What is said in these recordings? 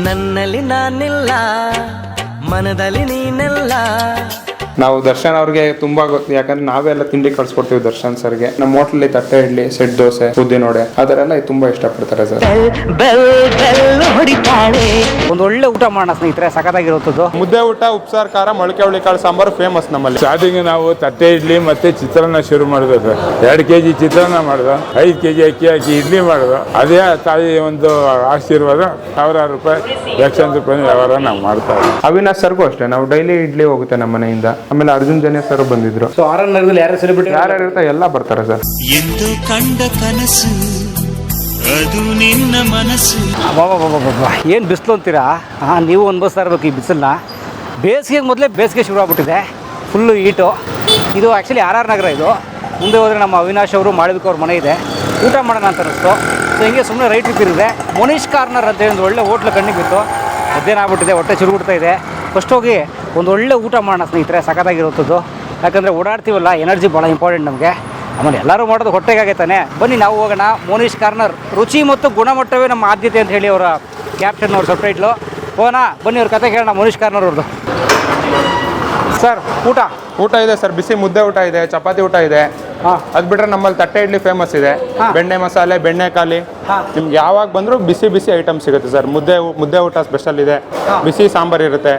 ನನ್ನಲ್ಲಿ ನಾನಿಲ್ಲ, ಮನದಲ್ಲಿ ನೀನೆಲ್ಲ. ನಾವು ದರ್ಶನ್ ಅವ್ರಿಗೆ ತುಂಬಾ ಗೊತ್ತು, ಯಾಕಂದ್ರೆ ನಾವೆಲ್ಲ ತಿಂಡಿ ಕಳ್ಸಿಕೊಡ್ತೀವಿ ದರ್ಶನ್ ಸರ್ಗೆ. ನಮ್ಮ ಹೋಟ್ಲಲ್ಲಿ ತಟ್ಟೆ ಇಡ್ಲಿ, ಸೆಟ್ ದೋಸೆ, ಉದ್ದಿನ ವಡೆ ಅದರೆಲ್ಲ ತುಂಬಾ ಇಷ್ಟಪಡ್ತಾರೆ ಸರ್. ಒಂದು ಒಳ್ಳೆ ಊಟ ಮಾಡೋಣ ಸ್ನೇಹಿತರೆ, ಸಖತ್ತಾಗಿರುತ್ತದು. ಮುದ್ದೆ ಊಟ, ಉಪ್ಸಾರು ಖಾರ, ಮೊಳಕೆ ಹುಳಿಕಾಳು ಸಾಂಬಾರು ಫೇಮಸ್ ನಮ್ಮಲ್ಲಿ. ಸ್ಟಾರ್ಟಿಂಗ್ ನಾವು ತಟ್ಟೆ ಇಡ್ಲಿ ಮತ್ತೆ ಚಿತ್ರಾನ್ನ ಶುರು ಮಾಡಿದ್ವಿ ಸರ್. 2 kg ಚಿತ್ರಾನ್ನ ಮಾಡಿದ್ವು, 5 kg ಅಕ್ಕಿ ಹಾಕಿ ಇಡ್ಲಿ ಮಾಡಿದ್ವು. ಅದೇ ತಾಯಿ ಒಂದು ಆಶೀರ್ವಾದ. 1000 ರೂಪಾಯಿ, ಲಕ್ಷಾಂತರ ರೂಪಾಯಿ ವ್ಯವಹಾರ ನಾವು ಮಾಡ್ತಾ ಇದ್ದೀವಿ. ಅವಿನಾಶ್ ಸರ್ಗೂ ಅಷ್ಟೇ, ನಾವು ಡೈಲಿ ಇಡ್ಲಿ ಹೋಗುತ್ತೆ ನಮ್ಮ ಮನೆಯಿಂದ. ಆಮೇಲೆ ಅರ್ಜುನ್ ಜನ್ಯ ಸರ್ ಬಂದಿದ್ರು. ಸೊ ಆರ್ ನಗರದಲ್ಲಿ ಯಾರು ಸೆಲೆಬ್ರಿಟಿ ಯಾರ್ಯಾರು ಇರ್ತಾರೆ ಎಲ್ಲ ಬರ್ತಾರೆ ಸರ್. ಎಂದು ಕಂಡ ಕನಸು ಅದು ನಿನ್ನ ಮನಸ್ಸು. ಏನು ಬಿಸಿಲು ಅಂತೀರಾ? ನೀವು ಅನ್ಭವಿಸ್ತಾ ಇರಬೇಕು ಈ ಬಿಸಿಲನ್ನ. ಬೇಸಿಗೆ ಮೊದಲೇ ಬೇಸಿಗೆ ಶುರು ಆಗ್ಬಿಟ್ಟಿದೆ, ಫುಲ್ಲು ಹೀಟು. ಇದು ಆ್ಯಕ್ಚುಲಿ ಆರ್ ನಗರ. ಇದು ಮುಂದೆ ಹೋದರೆ ನಮ್ಮ ಅವಿನಾಶ್ ಅವರು ಮಾಳವಿಕ ಅವ್ರ ಮನೆ ಇದೆ. ಊಟ ಮಾಡೋಣ ಅಂತ ಅನ್ನಿಸ್ತು. ಸೊ ಹಿಂಗೆ ಸುಮ್ಮನೆ ರೈಟ್ ಇಟ್ಟಿರಿದೆ. ಮೊನೀಶ್ ಕಾರ್ನರ್ ಅಂತೇಳಿ ಒಂದು ಒಳ್ಳೆ ಹೋಟ್ಲು ಕಣ್ಣಿಗೆ ಬಿತ್ತು. ಮಧ್ಯಾಹ್ನ ಆಗ್ಬಿಟ್ಟಿದೆ, ಹೊಟ್ಟೆ ಚುರುಗುಡ್ತಾ ಇದೆ. ಫಸ್ಟ್ ಹೋಗಿ ಒಂದು ಒಳ್ಳೆ ಊಟ ಮಾಡೋಣ ಸ್ನೇಹಿತರೆ, ಸಖತ್ತಾಗಿರುತ್ತದ್ದು. ಯಾಕಂದರೆ ಓಡಾಡ್ತೀವಲ್ಲ, ಎನರ್ಜಿ ಭಾಳ ಇಂಪಾರ್ಟೆಂಟ್ ನಮಗೆ. ಆಮೇಲೆ ಎಲ್ಲರೂ ಮಾಡೋದು ಹೊಟ್ಟೆಗಾಗೈತಾನೆ. ಬನ್ನಿ ನಾವು ಹೋಗೋಣ. ಮೊನೀಶ್ ಕಾರ್ನರ್, ರುಚಿ ಮತ್ತು ಗುಣಮಟ್ಟವೇ ನಮ್ಮ ಆದ್ಯತೆ ಅಂತ ಹೇಳಿ ಅವರ ಕ್ಯಾಪ್ಷನ್, ಅವ್ರ ಸಬ್ಟೈಟ್ಲು. ಹೋಗೋಣ ಬನ್ನಿ, ಅವ್ರ ಕತೆ ಕೇಳೋಣ ಮೊನೀಶ್ ಕಾರ್ನರ್ ಅವ್ರದ್ದು. ಸರ್ ಊಟ ಇದೆ ಸರ್, ಬಿಸಿ ಮುದ್ದೆ ಊಟ ಇದೆ, ಚಪಾತಿ ಊಟ ಇದೆ. ಅದು ಬಿಟ್ರೆ ನಮ್ಮಲ್ಲಿ ತಟ್ಟೆ ಇಡ್ಲಿ ಫೇಮಸ್ ಇದೆ. ಬೆಣ್ಣೆ ಮಸಾಲೆ, ಬೆಣ್ಣೆಕಾಲಿ, ನಿಮ್ಗೆ ಯಾವಾಗ ಬಂದರೂ ಬಿಸಿ ಬಿಸಿ ಐಟಮ್ ಸಿಗುತ್ತೆ ಸರ್. ಮುದ್ದೆ ಊಟ ಸ್ಪೆಷಲ್ ಇದೆ, ಬಿಸಿ ಸಾಂಬಾರು ಇರುತ್ತೆ.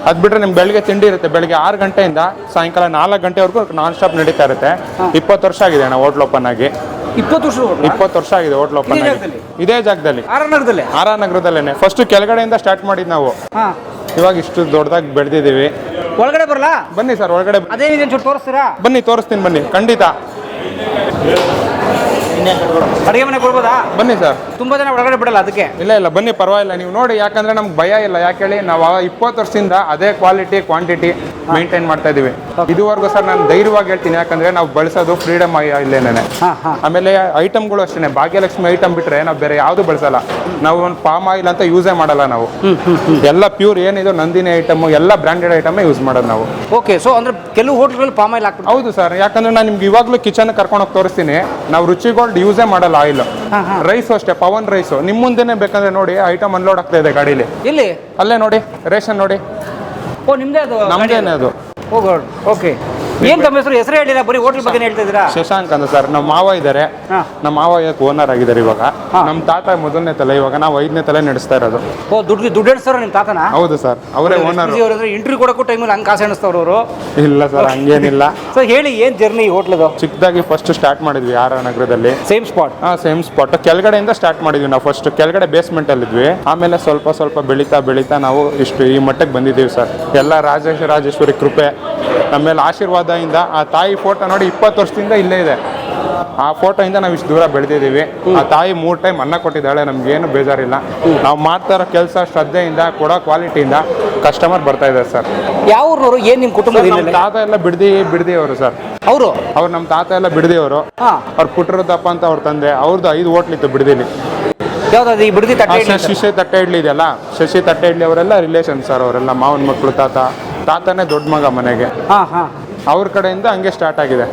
ಅದು ಬಿಟ್ರೆ ನಿಮ್ಗೆ ಬೆಳಗ್ಗೆ ತಿಂಡಿ ಇರುತ್ತೆ. ಬೆಳಗ್ಗೆ 6 ಗಂಟೆಯಿಂದ ಸಾಯಂಕಾಲ 4 ಗಂಟೆವರೆಗೂ ನಾನ್ ಸ್ಟಾಪ್ ನಡೀತಾ ಇರುತ್ತೆ. 20 ವರ್ಷ ಆಗಿದೆ ನಾವು ಹೋಟ್ಲ್ ಓಪನ್ ಆಗಿ. 20 ವರ್ಷ ಆಗಿದೆ ಹೋಟ್ಲ್ ಓಪನ್ ಆಗಿ. ಇದೇ ಜಾಗದಲ್ಲಿ, ಆರ್ ನಗರದಲ್ಲೇನೆ. ಫಸ್ಟ್ ಕೆಳಗಡೆಯಿಂದ ಸ್ಟಾರ್ಟ್ ಮಾಡಿದ್ ನಾವು. ಇವಾಗ ಇಷ್ಟು ದೊಡ್ಡದಾಗಿ ಬೆಳೆದಿದ್ದೀವಿ. ಒಳಗಡೆ ಬರಲ್ಲ? ಬನ್ನಿ ಸರ್, ಒಳಗಡೆ ಅದೇನಿದೆ ತೋರಿಸ್ತೀರಾ? ಬನ್ನಿ, ತೋರಿಸ್ತೀನಿ ಬನ್ನಿ, ಖಂಡಿತ. ಅಡುಗೆ ಮನೆ ಕೊಡ್ಬೋದಾ? ಬನ್ನಿ ಸರ್. ತುಂಬಾ ಜನ ಒಳಗಡೆ ಬಿಡಲ್ಲ, ಅದಕ್ಕೆ. ಇಲ್ಲ ಬನ್ನಿ, ಪರವಾಗಿಲ್ಲ, ನೀವು ನೋಡಿ. ಯಾಕಂದ್ರೆ ನಮ್ಗೆ ಭಯ ಇಲ್ಲ. ಯಾಕೆ ಹೇಳಿ, ನಾವು 20 ವರ್ಷದಿಂದ ಅದೇ ಕ್ವಾಲಿಟಿ ಕ್ವಾಂಟಿಟಿ ಮೇಂಟೈನ್ ಮಾಡ್ತಾ ಇದೀವಿ ಇದುವರೆಗೂ ಸರ್. ನಾನು ಧೈರ್ಯವಾಗಿ ಹೇಳ್ತೀನಿ, ಯಾಕಂದ್ರೆ ನಾವು ಬಳಸೋದು ಫ್ರೀಡಮ್ ಇಲ್ಲೇನೆ. ಆಮೇಲೆ ಐಟಮ್ಗಳು ಅಷ್ಟೇ, ಭಾಗ್ಯಲಕ್ಷ್ಮಿ ಐಟಮ್ ಬಿಟ್ರೆ ನಾವು ಬೇರೆ ಯಾವುದು ಬಳಸಲ್ಲ. ನಾವು ಒಂದು ಪಾಮ್ ಆಯಿಲ್ ಅಂತ ಯೂಸೇ ಮಾಡಲ್ಲ ನಾವು. ಎಲ್ಲ ಪ್ಯೂರ್ ಏನಿದೆ ನಂದಿನಿ ಐಟಮ್, ಎಲ್ಲ ಬ್ರಾಂಡೆಡ್ ಐಟಮ್ ಯೂಸ್ ಮಾಡೋದು ನಾವು. ಓಕೆ. ಸೊ ಅಂದ್ರೆ ಕೆಲವು ಹೋಟೆಲ್ಗಳಲ್ಲಿ ಪಾಮ್ ಆಯಿಲ್ ಹಾಕ್ಬಿಟ್ಟು. ಹೌದು ಸರ್, ಯಾಕಂದ್ರೆ ನಾನು ನಿಮ್ಗೆ ಇವಾಗಲೂ ಕಿಚನ್ ಕರ್ಕೊಂಡು ಹೋಗಿ ತೋರಿಸ್ತೀನಿ. ನಾವು ರುಚಿಗೋಲ್ಡ್ ಯೂಸೇ ಮಾಡಲ್ಲ ಆಯಿಲ್. ರೈಸ್ ಅಷ್ಟೇ, ಪವನ್ ರೈಸ್. ನಿಮ್ಮ ಮುಂದೆನೆ ಬೇಕಂದ್ರೆ ನೋಡಿ, ಐಟಮ್ ಅನ್ಲೋಡ್ ಆಗ್ತಾ ಇದೆ ಗಾಡೀಲಿ. ಎಲ್ಲಿ? ಅಲ್ಲೇ ನೋಡಿ, ರೇಷನ್ ನೋಡಿ. ಓ, ನಿಮ್ದೇ ಅದು? ನಮ್ದೇನೆ ಅದು. ಓಕೆ. ಏನ್ ತಮ್ಮ ಹೆಸರು ಹೇಳಿಲ್ಲ, ಬರೀ ಹೋಟೆಲ್ ಬಗ್ಗೆ ಹೇಳ್ತಾ ಇದ್ದೀರಾ? ಶಶಾಂಕ್ ಅಂತ ಸರ್, ನಮ್ಮ ಮಾವ ಇದ್ದಾರೆ. ನಮ್ಮ ಮಾವ ಓನರ್ ಆಗಿದ್ದಾರೆ ಇವಾಗ. ನಮ್ಮ ತಾತ ಮೊದಲನೇ ತಲೆ, ಇವಾಗ ನಾವು 5ನೇ ತಲೆ ನಡೆಸ್ತಾ ಇರೋದು. ಓ, ದುಡ್ಡು ಎಣಿಸ್ತಾರ ನಿಮ್ಮ ತಾತನ? ಹೌದು ಸರ್, ಅವರೇ ಓನರ್. ಇಂಟರ್ವ್ಯೂ ಕೊಡಕ್ಕೂ ಟೈಮಲ್ಲಿ ಹಂಗೆ ಕಾಸು ಎಣಿಸ್ತವ್ರು ಅವರು? ಇಲ್ಲ ಸರ್, ಹಂಗೇನಿಲ್ಲ. ಸೊ ಹೇಳಿ, ಏನ್ ಜರ್ನಿ ಹೋಟ್ಲದು? ಚಿಕ್ಕದಾಗಿ ಫಸ್ಟ್ ಸ್ಟಾರ್ಟ್ ಮಾಡಿದ್ವಿ ಆರ್ ನಗರದಲ್ಲಿ. Same spot? Same spot. ಕೆಳಗಡೆಯಿಂದ ಸ್ಟಾರ್ಟ್ ಮಾಡಿದ್ವಿ ನಾವು. ಫಸ್ಟ್ ಕೆಳಗಡೆ ಬೇಸ್ಮೆಂಟ್ ಅಲ್ಲಿ ಇದ್ವಿ. ಆಮೇಲೆ ಸ್ವಲ್ಪ ಬೆಳೀತಾ ನಾವು ಇಷ್ಟು ಈ ಮಟ್ಟಕ್ಕೆ ಬಂದಿದ್ದೀವಿ ಸರ್. ಎಲ್ಲ ರಾಜೇಶ್ವರಿ ಕೃಪೆ, ನಮ್ಮೇಲೆ ಆಶೀರ್ವಾದದಿಂದ. ಆ ತಾಯಿ ಫೋಟೋ ನೋಡಿ, 20 ವರ್ಷದಿಂದ ಇಲ್ಲೇ ಇದೆ. ಆ ಫೋಟೋಯಿಂದ ನಾವು ಇಷ್ಟು ದೂರ ಬೆಳೆದಿದ್ದೀವಿ. ಆ ತಾಯಿ 3 ಟೈಮ್ ಅನ್ನ ಕೊಟ್ಟಿದ್ದಾಳೆ, ನಮ್ಗೇನು ಬೇಜಾರಿಲ್ಲ. ನಾವು ಮಾಡ್ತಾ ಇರೋ ಕೆಲಸ ಶ್ರದ್ಧೆಯಿಂದ, ಕೊಡೋ ಕ್ವಾಲಿಟಿಯಿಂದ ಕಸ್ಟಮರ್ ಬರ್ತಾ ಇದ್ದಾರೆ ಸರ್. ಯಾವ ಊರವರು? ಏನ್ ನಿಮ್ಮ ಕುಟುಂಬ? ನಮ್ಮ ತಾತ ಎಲ್ಲ ಬಿಡದಿ ಅವರು ಸರ್. ಅವ್ರು ನಮ್ಮ ತಾತ ಎಲ್ಲ ಬಿಡದಿಯವರು. ಅವ್ರು ಪುಟ್ಟರುದಪ್ಪ ಅಂತ ಅವ್ರ ತಂದೆ, ಅವ್ರದ್ದು 5 ಹೋಟ್ಲಿತ್ತು ಬಿಡದಿಲಿ. ಯಾವ್ದು ಈ ಬಿಡದಿ? ಶಶಿ ತಟ್ಟೆ ಇಡ್ಲಿ ಇದೆಯಲ್ಲ, ಶಶಿ ತಟ್ಟೆ ಇಡ್ಲಿ ಅವರೆಲ್ಲ ರಿಲೇಷನ್ ಸರ್. ಅವರೆಲ್ಲ ಮಾವನ ಮಕ್ಕಳು. ತಾತನೇ ದೊಡ್ಡ ಮಗ ಮನೆಗೆ. ಅವ್ರ ಕಡೆಯಿಂದ ಹಂಗೆ ಸ್ಟಾರ್ಟ್ ಆಗಿದೆ.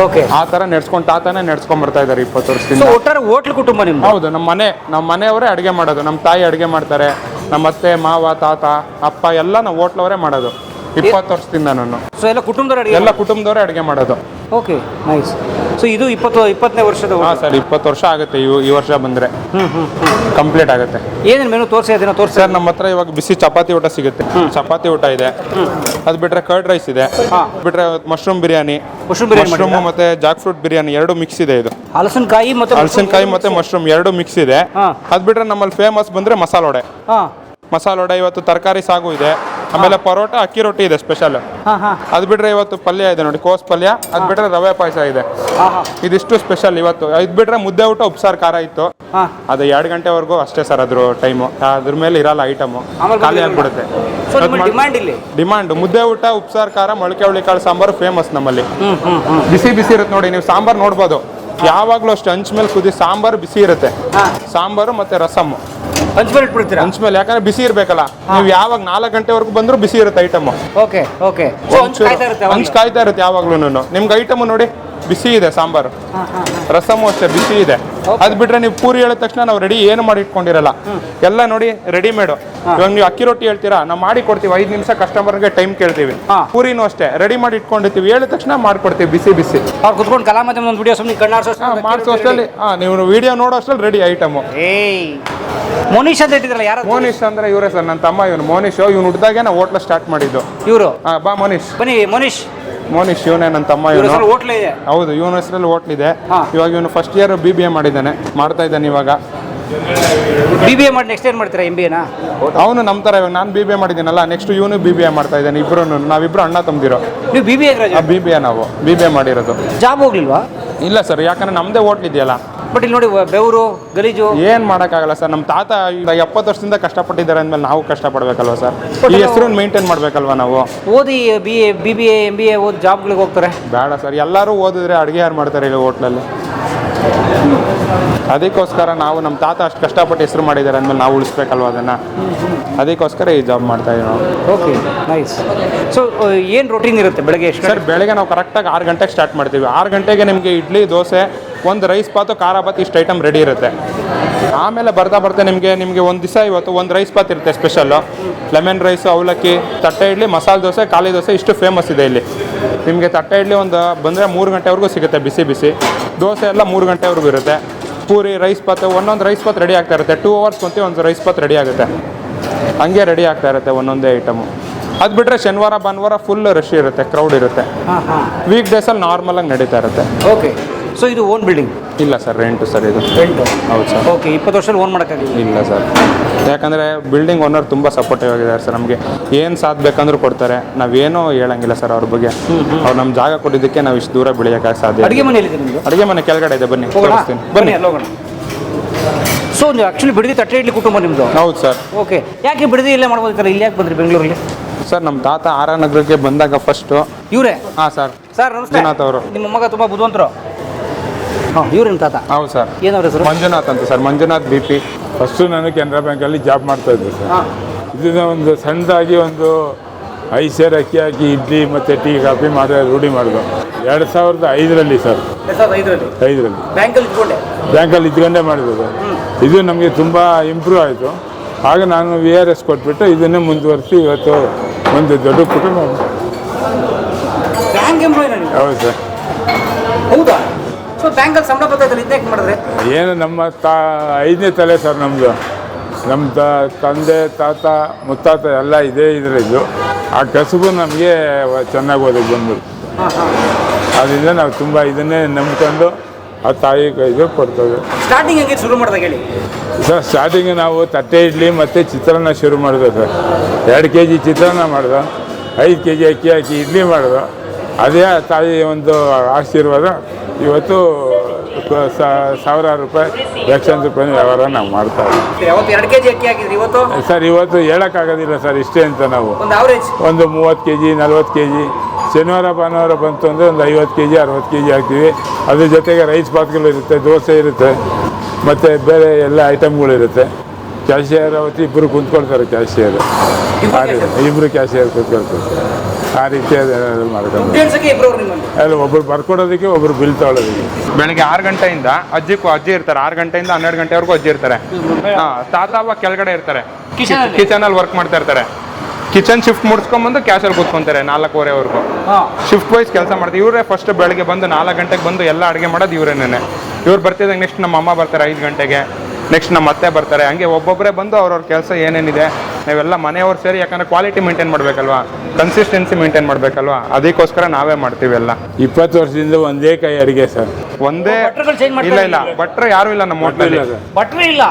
ಓಕೆ. ಆ ತರ ತಾತನೇ ನಡ್ಸ್ಕೊಂಡ್ ಬರ್ತಾ ಇದಾರೆ 20 ವರ್ಷದಿಂದ. ಒಟ್ಟಾರೆ ಹೋಟ್ಲ್ ಕುಟುಂಬ ನಿಮ್ದು? ಹೌದು, ನಮ್ಮ ಮನೆಯವರೇ ಅಡುಗೆ ಮಾಡೋದು. ನಮ್ಮ ತಾಯಿ ಅಡುಗೆ ಮಾಡ್ತಾರೆ, ನಮ್ಮ ಅತ್ತೆ, ಮಾವ, ತಾತ, ಅಪ್ಪ ಎಲ್ಲ ನಾವು ಹೋಟ್ಲವರೇ ಮಾಡೋದು 20 ವರ್ಷದಿಂದ. ನಾನು ಎಲ್ಲ ಕುಟುಂಬದವರೇ ಅಡುಗೆ ಮಾಡೋದು. Okay, nice. ಸೊ ಇದು 20ನೇ ವರ್ಷದ? ಹಾಂ ಸರ್, 20 ವರ್ಷ ಆಗುತ್ತೆ ಈ ವರ್ಷ ಬಂದರೆ. ಕಂಪ್ಲೀಟ್ ಆಗುತ್ತೆ. ಏನೇನು ಮೆನು ತೋರಿಸಿ ಸರ್, ನಮ್ಮ ಹತ್ರ ಇವಾಗ ಬಿಸಿ ಚಪಾತಿ ಊಟ ಸಿಗುತ್ತೆ. ಚಪಾತಿ ಊಟ ಇದೆ. ಅದು ಬಿಟ್ರೆ ಕರ್ಡ್ ರೈಸ್ ಇದೆ. ಬಿಟ್ರೆ ಮಶ್ರೂಮ್ ಬಿರಿಯಾನಿ ಮತ್ತೆ ಜಾಕ್ ಫ್ರೂಟ್ ಬಿರಿಯಾನಿ 2 ಮಿಕ್ಸ್ ಇದೆ. ಇದು ಹಲಸಿನಕಾಯಿ ಮತ್ತೆ ಮಶ್ರೂಮ್ 2 ಮಿಕ್ಸ್ ಇದೆ. ಅದು ಬಿಟ್ರೆ ನಮ್ಮಲ್ಲಿ ಫೇಮಸ್ ಬಂದ್ರೆ ಮಸಾಲೆ ವಡೆ. ಇವತ್ತು ತರಕಾರಿ ಸಾಗು ಇದೆ. ಆಮೇಲೆ ಪರೋಟ, ಅಕ್ಕಿ ರೊಟ್ಟಿ ಇದೆ ಸ್ಪೆಷಲ್. ಅದು ಬಿಟ್ರೆ ಇವತ್ತು ಪಲ್ಯ ಇದೆ ನೋಡಿ, ಕೋಸ್ ಪಲ್ಯ. ಅದು ಬಿಟ್ರೆ ರವೆ ಪಾಯಸ ಇದೆ. ಇದಿಷ್ಟು ಸ್ಪೆಷಲ್ ಇವತ್ತು. ಇದು ಬಿಟ್ರೆ ಮುದ್ದೆ ಊಟ, ಉಪ್ಸಾರು ಖಾರ ಇತ್ತು. ಅದು 2 ಗಂಟೆವರೆಗೂ ಅಷ್ಟೇ ಸರ್. ಅದ್ರ ಟೈಮು ಅದ್ರ ಮೇಲೆ ಇರಲ್ಲ, ಐಟಮು ಖಾಲಿ ಆಗ್ಬಿಡುತ್ತೆ. ಡಿಮಾಂಡ್ ಮುದ್ದೆ ಊಟ, ಉಪ್ಸಾರು ಖಾರ, ಮೊಳಕೆ ಹುಳಿಕಾಳು ಸಾಂಬಾರು ಫೇಮಸ್ ನಮ್ಮಲ್ಲಿ. ಬಿಸಿ ಇರುತ್ತೆ ನೋಡಿ, ನೀವು ಸಾಂಬಾರು ನೋಡ್ಬೋದು. ಯಾವಾಗ್ಲೂ ಅಷ್ಟೇ ಹಂಚ್ ಮೇಲೆ ಕುದಿ ಸಾಂಬಾರು ಬಿಸಿ ಇರುತ್ತೆ. ಸಾಂಬಾರು ಮತ್ತೆ ರಸಮ್ಮು ಹಂಚ್ ಮೇಲೆ, ಯಾಕಂದ್ರೆ ಬಿಸಿ ಇರ್ಬೇಕಲ್ಲ. ನೀವು ಯಾವಾಗ 4 ಗಂಟೆವರೆಗೂ ಬಂದ್ರು ಬಿಸಿ ಇರುತ್ತೆ ಐಟಮ್. ಹಂಚ್ ಕಾಯ್ತಾ ಇರುತ್ತೆ ಯಾವಾಗ್ಲೂ. ನಿಮ್ಗೆ ಐಟಮ್ ನೋಡಿ ಬಿಸಿ ಇದೆ. ಸಾಂಬಾರು, ರಸಮ್ಮು ಅಷ್ಟೇ ಬಿಸಿ ಇದೆ. ಅದು ಬಿಟ್ರೆ ನೀವು ಪೂರಿ ಹೇಳಿದ ತಕ್ಷಣ ನಾವು ರೆಡಿ ಏನು ಮಾಡಿ ಇಟ್ಕೊಂಡಿರಲ್ಲ, ಎಲ್ಲ ನೋಡಿ ರೆಡಿಮೇಡು. ಇವಾಗ ನೀವು ಅಕ್ಕಿ ರೊಟ್ಟಿ ಹೇಳ್ತೀರಾ, ನಾವು ಮಾಡಿ ಕೊಡ್ತೀವಿ, 5 ನಿಮಿಷ ಕಸ್ಟಮರ್ಗೆ ಟೈಮ್ ಕೇಳ್ತೀವಿ. ಪೂರಿನೂ ಅಷ್ಟೇ ರೆಡಿ ಮಾಡಿ ಇಟ್ಕೊಂಡಿರ್ತೀವಿ, ಹೇಳಿದ ತಕ್ಷಣ ಮಾಡ್ಕೊಡ್ತೀವಿ ಬಿಸಿ ಬಿಸಿ. ಅವ್ರು ಕುತ್ಕೊಂಡು ಕಲಾ ಮಾಧ್ಯಮ ಒಂದು ವಿಡಿಯೋ ಸುಮ್ಮನೆ ಕಣ್ಣಾಡ್ಸೋ ಮಾಡಿಸೋ ಅಷ್ಟರಲ್ಲಿ ನೀವು ವಿಡಿಯೋ ನೋಡೋ ಅಷ್ಟರಲ್ಲಿ ರೆಡಿ ಐಟಮು. ಏಯ್ ಮೋನಿಶ್ ಅಂತ ಇಟ್ಟಿದ್ರಲ್ಲ, ಯಾರು ಮೋನಿಶ್ ಅಂದ್ರೆ ಇವರೇ ಸರ್, ನನ್ನ ತಮ್ಮ ಇವನು ಮೋನಿಶ್. ಇವ್ನು ಹುಟ್ಟಿದಾಗೆ ನಾವು ಹೋಟ್ಲ ಸ್ಟಾರ್ಟ್ ಮಾಡಿದ್ದು ಇವರು. ಬಾ ಮೋನಿಶ್. ಬನ್ನಿ ಮೋನಿಶ್. ಮೋನಿಶ್ ಇವನೇ ನನ್ನ ತಮ್ಮ. ಇವನು ಹೋಟ್ಲೇ ಇದೆ. ಹೌದು, ಇವನ ಹೆಸರಲ್ಲಿ ಹೋಟ್ಲಿದೆ. ಇವಾಗ ಇವನು ಫಸ್ಟ್ ಇಯರ್ BBA ಮಾಡಿದ್ದಾನೆ, ಮಾಡ್ತಾ ಇದ್ದಾನೆ ಇವಾಗ. BBA ಮಾಡಿ ನೆಕ್ಸ್ಟ್ ಏನು ಮಾಡ್ತೀರಾ? MBAನಾ? ಅವನು ನಮ್ಮ ಥರ, ಇವಾಗ ನಾನು BBA ಮಾಡಿದ್ದೀನಲ್ಲ, ನೆಕ್ಸ್ಟ್ ಇವನು BBA ಮಾಡ್ತಾ ಇದ್ದಾನೆ. ನಾವಿಬ್ರು ಅಣ್ಣ ತಮ್ಮದಿರೋ. ನೀವು BBA BBA ನಾವು BBA ಮಾಡಿರೋದು. ಜಾಬ್ ಹೋಗ್ಲಿಲ್ವಾ? ಇಲ್ಲ ಸರ್, ಯಾಕಂದ್ರೆ ನಮ್ಮದೇ ಹೋಟ್ಲಿದೆಯಲ್ಲ. ಬಟ್ ಇಲ್ಲಿ ನೋಡಿ ಬೆವರು ಗಲೀಜು ಏನು ಮಾಡೋಕ್ಕಾಗಲ್ಲ ಸರ್. ನಮ್ಮ ತಾತ ಈಗ 70 ವರ್ಷದಿಂದ ಕಷ್ಟಪಟ್ಟಿದ್ದಾರೆ ಅಂದಮೇಲೆ ನಾವು ಕಷ್ಟಪಡಬೇಕಲ್ವ ಸರ್. ಈ ಹೆಸರನ್ನು ಮೇಂಟೈನ್ ಮಾಡಬೇಕಲ್ವ ನಾವು. ಓದಿ BBA MBA ಓದಿ ಜಾಬ್ಗಳಿಗೆ ಹೋಗ್ತಾರೆ. ಬೇಡ ಸರ್, ಎಲ್ಲರೂ ಓದಿದ್ರೆ ಅಡುಗೆ ಯಾರು ಮಾಡ್ತಾರೆ ಈಗ ಹೋಟ್ಲಲ್ಲಿ? ಅದಕ್ಕೋಸ್ಕರ ನಾವು ನಮ್ಮ ತಾತ ಅಷ್ಟು ಕಷ್ಟಪಟ್ಟು ಹೆಸರು ಮಾಡಿದ್ದಾರೆ ಅಂದಮೇಲೆ ನಾವು ಉಳಿಸ್ಬೇಕಲ್ವ ಅದನ್ನು. ಅದಕ್ಕೋಸ್ಕರ ಈ ಜಾಬ್ ಮಾಡ್ತಾ ಇದ್ದೀವಿ ನಾವು. Okay, nice. ಸೊ ಏನು ರೊಟೀನ್ ಇರುತ್ತೆ ಬೆಳಗ್ಗೆ ಎಷ್ಟು? ಸರ್ ಬೆಳಗ್ಗೆ ನಾವು ಕರೆಕ್ಟಾಗಿ 6 ಗಂಟೆಗೆ ಸ್ಟಾರ್ಟ್ ಮಾಡ್ತೀವಿ. 6 ಗಂಟೆಗೆ ನಿಮಗೆ ಇಡ್ಲಿ, ದೋಸೆ, ಒಂದು ರೈಸ್ ಬಾತು, ಖಾರ ಬಾತ್, ಇಷ್ಟು ಐಟಮ್ ರೆಡಿ ಇರುತ್ತೆ. ಆಮೇಲೆ ಬರ್ತಾ ನಿಮಗೆ ಒಂದು ದಿವಸ ಇವತ್ತು ಒಂದು ರೈಸ್ ಬಾತ್ ಇರುತ್ತೆ ಸ್ಪೆಷಲ್ಲು. ಲೆಮನ್ ರೈಸು, ಅವಲಕ್ಕಿ, ತಟ್ಟೆ ಇಡ್ಲಿ, ಮಸಾಲೆ ದೋಸೆ, ಖಾಲಿ ದೋಸೆ, ಇಷ್ಟು ಫೇಮಸ್ ಇದೆ ಇಲ್ಲಿ. ನಿಮಗೆ ತಟ್ಟೆ ಇಡ್ಲಿ ಒಂದು ಬಂದರೆ 3 ಗಂಟೆವರೆಗೂ ಸಿಗುತ್ತೆ ಬಿಸಿ ಬಿಸಿ. ದೋಸೆ ಎಲ್ಲ 3 ಗಂಟೆವರೆಗೂ ಇರುತ್ತೆ. ಪೂರಿ, ರೈಸ್ ಬಾತು, ಒಂದೊಂದು ರೈಸ್ ಬಾತ್ ರೆಡಿ ಆಗ್ತಾ ಇರುತ್ತೆ. 2 ಅವರ್ಸ್ ಒಂದು ರೈಸ್ ಬಾತ್ ರೆಡಿ ಆಗುತ್ತೆ. ಹಂಗೆ ರೆಡಿ ಆಗ್ತಾ ಇರುತ್ತೆ ಒಂದೊಂದೇ ಐಟಮು. ಅದು ಬಿಟ್ಟರೆ ಶನಿವಾರ ಭಾನುವಾರ ಫುಲ್ ರಶ್ ಇರುತ್ತೆ, ಕ್ರೌಡ್ ಇರುತ್ತೆ. ವೀಕ್ ಡೇಸಲ್ಲಿ ನಾರ್ಮಲಾಗಿ ನಡೀತಾ ಇರುತ್ತೆ. ಓಕೆ. ಸೊ ಇದು ಓನ್ ಬಿಲ್ಡಿಂಗ್? ಇಲ್ಲ ಸರ್, ರೆಂಟು ಸರ್ ಇದು. ಹೌದು ಸರ್. ಓಕೆ. 20 ವರ್ಷದಲ್ಲಿ ಓನ್ ಮಾಡೋಕ್ಕಾಗಿಲ್ಲ? ಇಲ್ಲ ಸರ್, ಯಾಕಂದರೆ ಬಿಲ್ಡಿಂಗ್ ಓನರ್ ತುಂಬ ಸಪೋರ್ಟಿವ್ ಆಗಿದ್ದಾರೆ ಸರ್. ನಮಗೆ ಏನು ಸಾಥ್ ಬೇಕಂದ್ರೂ ಕೊಡ್ತಾರೆ, ನಾವೇನೂ ಹೇಳಂಗಿಲ್ಲ ಸರ್ ಅವ್ರ ಬಗ್ಗೆ. ಅವ್ರು ನಮ್ಮ ಜಾಗ ಕೊಟ್ಟಿದ್ದಕ್ಕೆ ನಾವು ಇಷ್ಟು ದೂರ ಬೆಳೆಯೋಕ್ಕೆ ಸಾಧ್ಯ. ಅಡುಗೆ ಮನೆ ಎಲ್ಲಿದೆ ನಿಮ್ಮದು? ಅಡುಗೆ ಮನೆ ಕೆಳಗಡೆ ಇದೆ, ಬನ್ನಿ ತೋರಿಸ್ತೀನಿ. ಬನ್ನಿ ಅಲ್ಲಿ ಹೋಗೋಣ. ಸೊ ಆ್ಯಕ್ಚುಲಿ ಬಿಡದಿ ತಟ್ಟೆ ಇಡ್ಲಿ ಕುಟುಂಬ ನಿಮ್ಮದು? ಹೌದು ಸರ್. ಓಕೆ. ಯಾಕೆ ಬಿಡದಿ ಇಲ್ಲೇ ಮಾಡ್ಬೋದಿತ್ತಲ್ಲ, ಇಲ್ಲಿ ಯಾಕೆ ಬಂದ್ರಿ ಬೆಂಗಳೂರಲ್ಲಿ? ಸರ್ ನಮ್ಮ ತಾತ RR ನಗರಕ್ಕೆ ಬಂದಾಗ ಫಸ್ಟು ಇವರೇ? ಹಾಂ ಸರ್. ಸರ್ ನಮಸ್ತೆ. ಮಂಜುನಾಥ್ ಅವರು. ನಿಮ್ಮ ಮಗ ತುಂಬ ಬುದ್ಧಿವಂತರು. ಹಾಂ, ಇವ್ರು ನಿಮ್ಮ ತಾತ? ಹೌದು ಸರ್. ಏನವ್ರ ಹೆಸರು? ಮಂಜುನಾಥ್ ಅಂತ ಸರ್, ಮಂಜುನಾಥ್ BP. ಫಸ್ಟು ನಾನು ಕೆನರಾ ಬ್ಯಾಂಕಲ್ಲಿ ಜಾಬ್ ಮಾಡ್ತಾಯಿದ್ದೆ ಸರ್. ಹಾಂ. ಇದನ್ನ ಒಂದು ಸಣ್ಣದಾಗಿ ಒಂದು 5 ಸೇರು ಅಕ್ಕಿ ಹಾಕಿ ಇಡ್ಲಿ ಮತ್ತು ಟೀ ಕಾಫಿ ಮಾಡೋ ರೂಢಿ ಮಾಡಿದ್ರು 2005ರಲ್ಲಿ ಸರ್. 2005ರಲ್ಲಿ ಬ್ಯಾಂಕಲ್ಲಿ ಇದ್ಕೊಂಡೇ ಮಾಡಿದ್ರು ಸರ್. ಇದು ನಮಗೆ ತುಂಬ ಇಂಪ್ರೂವ್ ಆಯಿತು. ಆಗ ನಾನು VRS ಕೊಟ್ಬಿಟ್ಟು ಇದನ್ನೇ ಮುಂದುವರಿಸಿ ಇವತ್ತು ಒಂದು ದೊಡ್ಡ ಕುಟುಂಬ. ಹೌದು ಸರ್. ಹೌದಾ? ಸೊ ಬ್ಯಾಂಕಲ್ಲಿ ಸಂಬಳ ಬರ್ತಾಯಿದ್ರೆ ಇದಕ್ಕೆ ಮಾಡಿದ್ರೆ ಏನು ನಮ್ಮ 5ನೇ ತಲೆ ಸರ್ ನಮ್ಮದು. ನಮ್ಮ ತಂದೆ ತಾತ ಮುತ್ತಾತ ಎಲ್ಲ ಇದರದ್ದು. ಆ ಕಸುಬು ನಮಗೆ ಚೆನ್ನಾಗಿ ಓದಕ್ಕೆ ಬಂದ್ಬಿಟ್ಟು ಅದರಿಂದ ನಾವು ತುಂಬ ಇದನ್ನೇ ನಂಬ್ಕೊಂಡು ಆ ತಾಯಿ ಕೈಗೆ ಕೊಡ್ತೇವೆ. ಸ್ಟಾರ್ಟಿಂಗ್ ಹೆಂಗೆ ಶುರು ಮಾಡಿದಾಗ ಹೇಳಿ ಸರ್? ಸ್ಟಾರ್ಟಿಂಗ್ ನಾವು ತಟ್ಟೆ ಇಡ್ಲಿ ಮತ್ತು ಚಿತ್ರಾನ್ನ ಶುರು ಮಾಡಿದೆ ಸರ್. 2 kg ಚಿತ್ರಾನ್ನ ಮಾಡಿದೆ, 5 kg ಅಕ್ಕಿ ಹಾಕಿ ಇಡ್ಲಿ ಮಾಡಿದೆ. ಅದೇ ತಾಯಿ ಒಂದು ಆಶೀರ್ವಾದ. ಇವತ್ತು ಸಾವಿರಾರು ರೂಪಾಯಿ, ಲಕ್ಷಾಂತರ ರೂಪಾಯಿ ವ್ಯವಹಾರ ನಾವು ಮಾಡ್ತಾ ಇದ್ದೀವಿ. 2 kg ಅಕ್ಕಿ ಹಾಕಿದ್ರಿ ಇವತ್ತು? ಸರ್ ಇವತ್ತು ಹೇಳೋಕ್ಕಾಗೋದಿಲ್ಲ ಸರ್ ಇಷ್ಟೇ ಅಂತ. ನಾವು ಒಂದು 30 kg 40 kg ಶನಿವಾರ ಭಾನುವಾರ ಬಂತು ಅಂದರೆ ಒಂದು 50 kg 60 kg ಹಾಕ್ತೀವಿ. ಅದ್ರ ಜೊತೆಗೆ ರೈಸ್ ಬಾತ್ಗಳು ಇರುತ್ತೆ, ದೋಸೆ ಇರುತ್ತೆ, ಮತ್ತು ಬೇರೆ ಎಲ್ಲ ಐಟಮ್ಗಳಿರುತ್ತೆ. ಕ್ಯಾಶಿಯರ್ ಅವತ್ತು ಇಬ್ಬರು ಕುಂತ್ಕೊಳ್ತಾರೆ, ಕ್ಯಾಶಿಯರ್ ಇಬ್ಬರು ಕ್ಯಾಶಿಯರ್ ಕುಂತ್ಕೊಳ್ತಾರೆ. ಆ ರೀತಿ ಮಾಡ್ಕೊಂಡು ಅಲ್ಲ, ಒಬ್ಬರು ಬರ್ಕೊಡೋದಕ್ಕೆ, ಒಬ್ಬರು ಬಿಲ್ ತಗೊಳ್ಳೋದಕ್ಕೆ. ಬೆಳಗ್ಗೆ 6 ಗಂಟೆಯಿಂದ ಅಜ್ಜಿ ಇರ್ತಾರೆ. 6 ಗಂಟೆಯಿಂದ 12 ಗಂಟೆವರೆಗೂ ಅಜ್ಜಿ ಇರ್ತಾರೆ. ತಾತ ಅವಾಗ ಕೆಳಗಡೆ ಇರ್ತಾರೆ, ಕಿಚನಲ್ಲಿ ವರ್ಕ್ ಮಾಡ್ತಾ ಇರ್ತಾರೆ. ಕಿಚನ್ ಶಿಫ್ಟ್ ಮುಡ್ಸ್ಕೊಂಡ್ಬಂದು ಕ್ಯಾಶಲ್ಲಿ ಕೂತ್ಕೊಂತಾರೆ 4:15ವರೆಗೂ. ಶಿಫ್ಟ್ ವೈಸ್ ಕೆಲಸ ಮಾಡ್ತಾರೆ. ಇವರೇ ಫಸ್ಟ್ ಬೆಳಗ್ಗೆ ಬಂದು 4 ಗಂಟೆಗೆ ಬಂದು ಎಲ್ಲ ಅಡುಗೆ ಮಾಡೋದು ಇವರೇನೆ. ಇವ್ರು ಬರ್ತಿದ್ದಾಗ ನೆಕ್ಸ್ಟ್ ನಮ್ಮ ಅಮ್ಮ ಬರ್ತಾರೆ 5 ಗಂಟೆಗೆ, ನೆಕ್ಸ್ಟ್ ನಮ್ಮ ಅತ್ತೆ ಬರ್ತಾರೆ. ಹಂಗೆ ಒಬ್ಬೊಬ್ಬರೇ ಬಂದು ಅವ್ರವ್ರ ಕೆಲಸ ಏನೇನಿದೆ ನಾವೆಲ್ಲ ಮನೆಯವ್ರು ಸೇರಿ, ಯಾಕಂದರೆ ಕ್ವಾಲಿಟಿ ಮೇಂಟೈನ್ ಮಾಡಬೇಕಲ್ವಾ, ಕನ್ಸಿಸ್ಟೆನ್ಸಿ ಮೇಂಟೈನ್ ಮಾಡಬೇಕಲ್ವಾ, ಅದಕ್ಕೋಸ್ಕರ ನಾವೇ ಮಾಡ್ತೀವಿ ಎಲ್ಲ. 20 ವರ್ಷದಿಂದ ಒಂದೇ ಕೈ ಅಡುಗೆ ಸರ್. ಒಂದೇ ಇಲ್ಲ ಭಟ್ರೆ ಯಾರು ಇಲ್ಲ ನಮ್ಮ ಹೋಟ್ಲಲ್ಲಿ.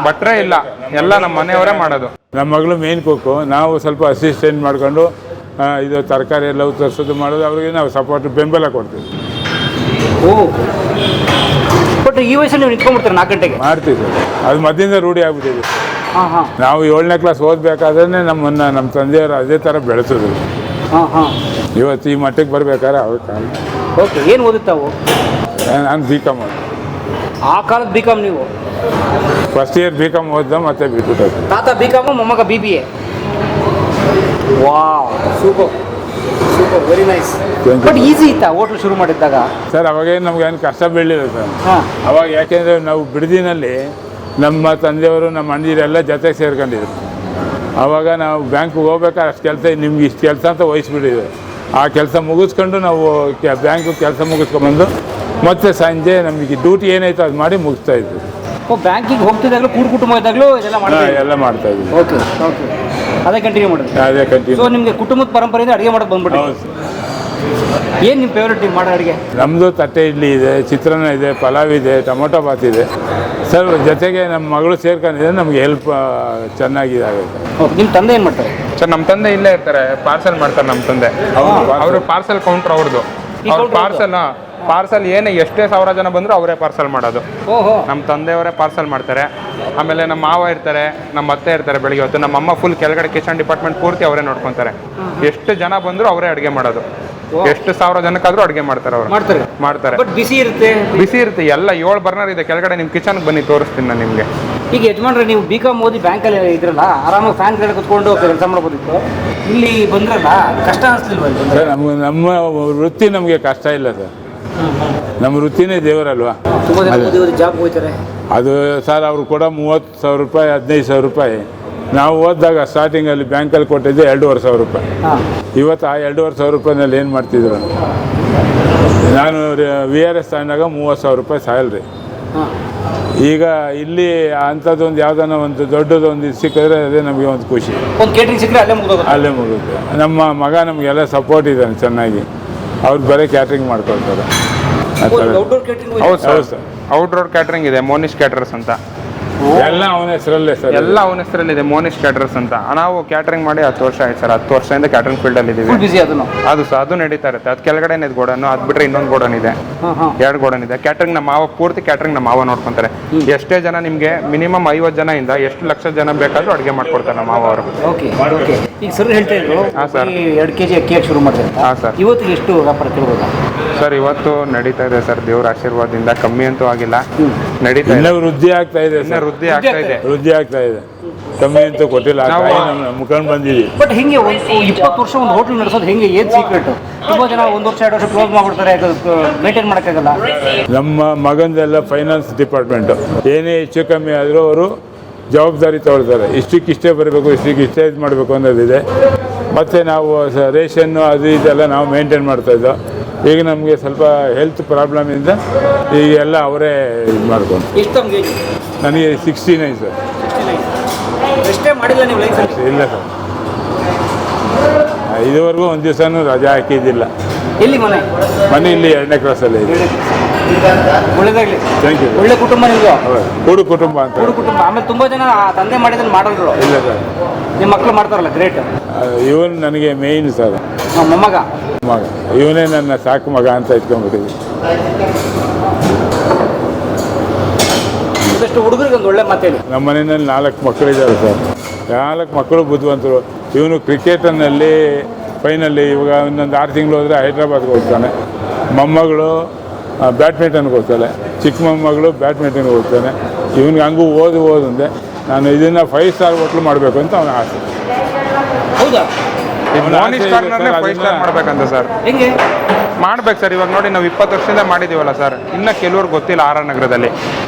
ಭಟ್ರೆ ಇಲ್ಲ, ಎಲ್ಲ ನಮ್ಮ ಮನೆಯವರೇ ಮಾಡೋದು. ನಮ್ಮ ಮಗಳು ಮೇನ್ ಕುಕ್ಕು. ನಾವು ಸ್ವಲ್ಪ ಅಸಿಸ್ಟೆಂಟ್ ಮಾಡ್ಕೊಂಡು ಇದು ತರಕಾರಿ ಎಲ್ಲ ತರಿಸೋದು ಮಾಡೋದು. ಅವ್ರಿಗೆ ನಾವು ಸಪೋರ್ಟ್ ಬೆಂಬಲ ಕೊಡ್ತೀವಿ. ಬಟ್ ಈ ವಯಸ್ಸಲ್ಲಿ ನೀವು ನಿಂತ್ಕೊಂಡ್ಬಿಡ್ತಾರೆ 4 ಗಂಟೆಗೆ? ಮಾಡ್ತೀವಿ ಸರ್, ಅದು ಮೊದಲಿಂದ ರೂಢಿ ಆಗ್ಬಿಟ್ಟಿದೆ. ನಾವು 7ನೇ ಕ್ಲಾಸ್ ಓದಬೇಕಾದ್ರೆ ನಮ್ಮ ತಂದೆಯವರು ಅದೇ ಥರ ಬೆಳೆಸಿದ್ರು. ಇವತ್ತು ಈ ಮಟ್ಟಕ್ಕೆ ಬರ್ಬೇಕಾದ್ರೆ ಅವ್ರ ಕಾಲ. ಓಕೆ. ಏನು ಓದುತ್ತಾವು? ನಾನು BCom. ಆ ಕಾಲದ BCom ನೀವು? ಫಸ್ಟ್ ಇಯರ್ BCom ಓದ್ದ, ಮತ್ತೆ ಬಿಟ್ಬಿಟ್ಟು. ತಾತ BCom, ಮೊಮ್ಮಗ BBA. Wow, super. Super, very nice. Thank you. But easy ಇತ್ತಾ ಹೋಟ್ಲು ಶುರು ಮಾಡಿದ್ದಾಗ? ಸರ್ ಅವಾಗೇನು ನಮ್ಗೇನು ಕಷ್ಟ ಬೀಳಲಿಲ್ಲ ಸರ್. ಹಾಂ ಅವಾಗ ಯಾಕೆಂದರೆ ನಾವು ಬಿಡದಿನಲ್ಲಿ ನಮ್ಮ ತಂದೆಯವರು ನಮ್ಮ ಅಣ್ಣದಿರೆಲ್ಲ ಜೊತೆಗೆ ಸೇರ್ಕೊಂಡಿದ್ರು. ಆವಾಗ ನಾವು ಬ್ಯಾಂಕ್ಗೆ ಹೋಗ್ಬೇಕಾದ್ರೆ ಅಷ್ಟು ಕೆಲಸ ನಿಮ್ಗೆ ಇಷ್ಟು ಕೆಲಸ ಅಂತ ವಹಿಸ್ಬಿಟ್ಟಿದ್ವಿ. ಆ ಕೆಲಸ ಮುಗಿಸ್ಕೊಂಡು ನಾವು ಬ್ಯಾಂಕು ಕೆಲಸ ಮುಗಿಸ್ಕೊಂಡ್ಬಂದು ಮತ್ತೆ ಸಂಜೆ ನಮಗೆ ಡ್ಯೂಟಿ ಏನಾಯ್ತು ಅದು ಮಾಡಿ ಮುಗಿಸ್ತಾ ಇದ್ವಿ. ಬ್ಯಾಂಕಿಗೆ ಹೋಗ್ತಿದ್ದಾಗಲೂ ಕುಟುಂಬ ಇದ್ದಾಗಲೂ ಇದೆಲ್ಲ ಮಾಡ್ತೀವಿ? ಎಲ್ಲ ಮಾಡ್ತಾ ಇದ್ವಿ. ಓಕೆ ಓಕೆ, ಅದೇ ಕಂಟಿನ್ಯೂ ಮಾಡಿದ್ವಿ. ಅದೇ ಕಂಟಿನ್ಯೂ. ಸೊ ನಿಮಗೆ ಕುಟುಂಬದ ಪರಂಪರೆಯಿಂದ ಅಡುಗೆ ಮಾಡೋದು ಬಂದ್ಬಿಟ್ಟು ಹೌದು ಸರ್. ಏನು ನಿಮ್ಮ ಫೇವ್ರೇಟ್ ನೀವು ಮಾಡೋ ಅಡುಗೆ? ನಮ್ಮದು ತಟ್ಟೆ ಇಡ್ಲಿ ಇದೆ, ಚಿತ್ರಾನ್ನ ಇದೆ, ಪಲಾವ್ ಇದೆ, ಟೊಮೊಟೊ ಬಾತ್ ಇದೆ ಸರ್. ಜೊತೆಗೆ ನಮ್ಮ ಮಗಳು ಸೇರ್ಕೊಂಡಿದೆ, ನಮಗೆ ಹೆಲ್ಪ್ ಚೆನ್ನಾಗಿದಾಗುತ್ತೆ. ಓಕೆ, ನಿಮ್ಮ ತಂದೆ ಏನು ಮಾಡ್ತಾರೆ? ಸರ್ ನಮ್ಮ ತಂದೆ ಇಲ್ಲೇ ಇರ್ತಾರೆ, ಪಾರ್ಸೆಲ್ ಮಾಡ್ತಾರೆ ನಮ್ಮ ತಂದೆ. ಅವರು ಪಾರ್ಸೆಲ್ ಕೌಂಟ್ರ್ ಅವ್ರದ್ದು. ಅವ್ರ ಪಾರ್ಸಲ್ ಏನೇ ಎಷ್ಟೇ ಸಾವಿರ ಜನ ಬಂದರೂ ಅವರೇ ಪಾರ್ಸಲ್ ಮಾಡೋದು. ಓಹೋ, ನಮ್ಮ ತಂದೆಯವರೇ ಪಾರ್ಸಲ್ ಮಾಡ್ತಾರೆ. ಆಮೇಲೆ ನಮ್ಮ ಮಾವ ಇರ್ತಾರೆ, ನಮ್ಮ ಅತ್ತೆ ಇರ್ತಾರೆ ಬೆಳಿಗ್ಗೆ ಹೊತ್ತು. ನಮ್ಮ ಅಮ್ಮ ಫುಲ್ ಕೆಳಗಡೆ ಕಿಚನ್ ಡಿಪಾರ್ಟ್ಮೆಂಟ್ ಪೂರ್ತಿ ಅವರೇ ನೋಡ್ಕೊತಾರೆ. ಎಷ್ಟು ಜನ ಬಂದರೂ ಅವರೇ ಅಡುಗೆ ಮಾಡೋದು. ಎಷ್ಟು ಸಾವಿರ ಜನಕ್ಕಾದ್ರೂ ಅಡುಗೆ ಮಾಡ್ತಾರೆ ಅವರು. ಮಾಡ್ತಾರೆ. ಬಟ್ ಬಿಸಿ ಇರುತ್ತೆ? ಬಿಸಿ ಇರುತ್ತೆ. ಎಲ್ಲ 7 ಬರ್ನರ್ ಇದೆ ಕೆಳಗಡೆ. ನಿಮ್ಮ ಕಿಚನ್ಗೆ ಬನ್ನಿ, ತೋರಿಸ್ತೀನಿ ನಾನು ನಿಮಗೆ. ಈಗ ಯಜಮಾನ್ರೆ, ನೀವು BCom ಓದಿ ಬ್ಯಾಂಕಲ್ಲಿ ಇದ್ರಲ್ಲ, ಆರಾಮಾಗಿ ಫ್ಯಾನ್ ಕೆಳಗೆ ಕುತ್ಕೊಂಡು ಕೆಲಸ ಮಾಡ್ಬೋದಿತ್ತು. ಇಲ್ಲಿ ಬಂದ್ರಲ್ಲ, ಕಷ್ಟ ಅನಿಸ್ಲಿಲ್ವ? ಸರ್ ನಮ್ಮ ವೃತ್ತಿ ನಮಗೆ ಕಷ್ಟ ಇಲ್ಲ ಸರ್. ನಮ್ಮ ವೃತ್ತಿನೇ ದೇವರಲ್ವಾ. ತುಂಬ ಜನ ಜಾಬ್ ಹೋಗ್ತಾರೆ. ಅದು ಸರ್ ಅವ್ರು ಕೂಡ 30,000 ರೂಪಾಯಿ 15,000 ರೂಪಾಯಿ. ನಾವು ಓದಿದಾಗ ಸ್ಟಾರ್ಟಿಂಗಲ್ಲಿ ಬ್ಯಾಂಕಲ್ಲಿ ಕೊಟ್ಟಿದ್ದೆ 2,500 ರೂಪಾಯಿ. ಇವತ್ತು ಆ 2,500 ರೂಪಾಯಿನಲ್ಲಿ ಏನು ಮಾಡ್ತಿದ್ರು? ನಾನು VRS ತಗೊಂಡಾಗ 30,000 ರೂಪಾಯಿ ಸ್ಯಾಲ್ರಿ. ಈಗ ಇಲ್ಲಿ ಅಂಥದ್ದೊಂದು ಯಾವುದನ್ನ ಒಂದು ದೊಡ್ಡದೊಂದು ಇದು ಸಿಕ್ಕಿದ್ರೆ ಅದೇ ನಮಗೆ ಒಂದು ಖುಷಿ. ಒಂದು ಕೇಟ್ರಿಂಗ್ ಸಿಕ್ಕರೆ ಅಲ್ಲೇ ಮುಗುತ್ತೆ. ನಮ್ಮ ಮಗ ನಮಗೆಲ್ಲ ಸಪೋರ್ಟ್ ಇದ್ದಾನೆ ಚೆನ್ನಾಗಿ. ಅವ್ರು ಬರೀ ಕ್ಯಾಟ್ರಿಂಗ್ ಮಾಡ್ಕೊಳ್ತಾರೆ. ಹೌದು ಸರ್, ಔಟ್ಡೋರ್ ಕ್ಯಾಟ್ರಿಂಗ್ ಇದೆ, ಮೋನಿಶ್ ಕ್ಯಾಟರರ್ಸ್ ಅಂತ. ಎಲ್ಲ ಅವನ ಹೆಸರಲ್ಲೇ ಸರ್. ಎಲ್ಲ ಅವನ ಹೆಸರಲ್ಲಿದೆ, ಮೋನಿಶ್ ಕ್ಯಾಟರರ್ಸ್ ಅಂತ. ನಾವು ಕ್ಯಾಟ್ರಿಂಗ್ ಮಾಡಿ 10 ವರ್ಷ ಆಯ್ತು ಸರ್. 10 ವರ್ಷದಿಂದ ಕ್ಯಾಟ್ರಿಂಗ್ ಫೀಲ್ಡಲ್ಲಿ ಇದ್ದೀವಿ. ಬಿಸಿ ಅದು ಸರ್, ಅದು ನಡೀತಾ ಇರುತ್ತೆ. ಅದು ಕೆಳಗಡೆನೇ ಇದೆ ಗೋಡನ್ನು. ಅದು ಬಿಟ್ಟರೆ ಇನ್ನೊಂದು ಗೋಡನ್ ಇದೆ, 2 ಗೋಡನ್ ಇದೆ. ಕ್ಯಾಟ್ರಿಂಗ್ ನಮ್ಮ ಮಾವ ಪೂರ್ತಿ ಕ್ಯಾಟ್ರಿಂಗ್ ನಮ್ಮ ಮಾವ ನೋಡ್ಕೊಂತಾರೆ. ಎಷ್ಟೇ ಜನ ನಿಮಗೆ ಮಿನಿಮಮ್ 50 ಜನ ಇಂದ ಎಷ್ಟು ಲಕ್ಷ ಜನ ಬೇಕಾದ್ರೂ ಅಡುಗೆ ಮಾಡ್ಕೊಡ್ತಾರೆ ನಮ್ಮ ಮಾವ ಅವರು. Okay okay. ಈಗ ಸರ್ ಹೇಳ್ತಾ ಇದ್ರು, ಹಾಂ ಸರ್, 2 kg ಅಕ್ಕಿ ಶುರು ಮಾಡ್ತಾರೆ. ಹಾಂ ಸರ್. ಇವತ್ತು ಎಷ್ಟು ವ್ಯಾಪಾರ ತಿಳ್ಬೋದಾ ಸರ್? ಇವತ್ತು ನಡೀತಾ ಇದೆ ಸರ್, ದೇವ್ರ ಆಶೀರ್ವಾದದಿಂದ. ಕಮ್ಮಿ ಅಂತೂ ಆಗಿಲ್ಲ, ನಡೀತಾ ಇದೆ. ವೃದ್ಧಿ ಆಗ್ತಾ ಇದೆ, ವೃದ್ಧಿ ಆಗ್ತಾ ಇದೆ. ಕಮ್ಮಿ ಅಂತೂ ಕೊಟ್ಟಿಲ್ಲ. ಮುಖಂಡು ಬಂದಿದ್ದೀವಿ. ಬಟ್ ಹಿಂಗೆ 20 ವರ್ಷ ಒಂದು ಹೋಟ್ಲ್ ನಡೆಸೋದು ಹೆಂಗೆ? ಏನು ಸೀಕ್ರೆಟ್? ತುಂಬ ಜನ 1 ವರ್ಷ 2 ವರ್ಷ ಕ್ಲೋಸ್ ಮಾಡ್ಬಿಡ್ತಾರೆ, ಮೇಂಟೈನ್ ಮಾಡೋಕ್ಕಾಗಲ್ಲ. ನಮ್ಮ ಮಗಂದೆಲ್ಲ ಫೈನಾನ್ಸ್ ಡಿಪಾರ್ಟ್ಮೆಂಟು. ಏನೇ ಹೆಚ್ಚು ಕಮ್ಮಿ ಆದರೂ ಅವರು ಜವಾಬ್ದಾರಿ ತಗೊಳ್ತಾರೆ. ಇಷ್ಟಕ್ಕಿಷ್ಟೇ ಬರಬೇಕು, ಇಷ್ಟಕ್ಕಿಷ್ಟೇ ಇದು ಮಾಡಬೇಕು ಅನ್ನೋದಿದೆ. ಮತ್ತು ನಾವು ರೇಷನ್ನು ಅದು ಇದೆಲ್ಲ ನಾವು ಮೇಂಟೈನ್ ಮಾಡ್ತಾಯಿದ್ದೋ. ಈಗ ನಮಗೆ ಸ್ವಲ್ಪ ಹೆಲ್ತ್ ಪ್ರಾಬ್ಲಮಿಂದ ಈಗ ಎಲ್ಲ ಅವರೇ ಇದು ಮಾಡ್ಕೊಂಡು. ಎಷ್ಟು ನಮಗೆ? ನನಗೆ 69 ಸರ್. ಎಷ್ಟೇ ಮಾಡಿಲ್ಲ ನೀವು ಲೈಫಲ್ಲಿ? ಇಲ್ಲ ಸರ್, ಇದುವರೆಗೂ ಒಂದು ದಿವಸನೂ ರಜೆ ಹಾಕಿದ್ದಿಲ್ಲ. ಎಲ್ಲಿ ಮನೆ? ಮನೆ ಇಲ್ಲಿ 2ನೇ ಕ್ರಾಸಲ್ಲೇ ಇದೆ. ಒಳ್ಳೇದಾಗಲಿ. Thank you. ಒಳ್ಳೆ ಕುಟುಂಬ ನಿಮ್ಮದು. ಕೂಡು ಕುಟುಂಬ ಅಂತ. ಕೂಡು ಕುಟುಂಬ. ಆಮೇಲೆ ತುಂಬ ಜನ ತಂದೆ ಮಾಡಿದ್ರೆ ಮಾಡೋರು. ಇಲ್ಲ ಸರ್, ನಿಮ್ಮ ಮಕ್ಕಳು ಮಾಡ್ತಾರಲ್ಲ, ಗ್ರೇಟ್. ಇವನು ನನಗೆ ಮೇಯ್ನ್ ಸರ್, ಮೊಮ್ಮಗ ಮಗ. ಇವನೇ ನನ್ನ ಸಾಕು ಮಗ ಅಂತ ಇಟ್ಕೊಂಡ್ಬಿಟ್ಟಿದ್ವಿ. ಒಂದಷ್ಟು ಹುಡುಗರಿಗೆ ಒಂದು ಒಳ್ಳೆ ಮಾತೇಳಿ. ನಮ್ಮ ಮನೆಯಲ್ಲಿ 4 ಮಕ್ಕಳಿದ್ದಾರೆ ಸರ್. 4 ಮಕ್ಕಳು ಬುದ್ಧಿವಂತರು. ಇವನು ಕ್ರಿಕೆಟನ್ನಲ್ಲಿ ಫೈನಲ್ಲಿ ಇವಾಗ ಇನ್ನೊಂದು 6 ತಿಂಗಳು ಹೋದರೆ ಹೈದ್ರಾಬಾದ್ಗೆ ಹೋಗ್ತಾನೆ. ಮೊಮ್ಮಗಳು ಬ್ಯಾಡ್ಮಿಂಟನ್ಗೆ ಹೋಗ್ತಾಳೆ. ಚಿಕ್ಕ ಮೊಮ್ಮಗಳು ಬ್ಯಾಡ್ಮಿಂಟನ್ಗೆ ಹೋಗ್ತಾನೆ. ಇವನಿಗೆ ಹಂಗೂ ಓದಂದೆ. ನಾನು ಇದನ್ನು 5 ಸ್ಟಾರ್ ಹೋಟ್ಲು ಮಾಡಬೇಕು ಅಂತ ಅವನ ಆಸೆ. ಹೌದಾ? ಮೋನಿಶ್ ಕಾರ್ನರ್ನೇ 5 ಸ್ಟಾರ್ ಮಾಡ್ಬೇಕಂತ ಸರ್. ಹೆಂಗೆ ಮಾಡ್ಬೇಕು ಸರ್? ಇವಾಗ ನೋಡಿ, ನಾವು 20 ವರ್ಷದಿಂದ ಮಾಡಿದ್ದೀವಲ್ಲ ಸರ್. ಇನ್ನು ಕೆಲವ್ರಿಗೆ ಗೊತ್ತಿಲ್ಲ RR ನಗರದಲ್ಲಿ.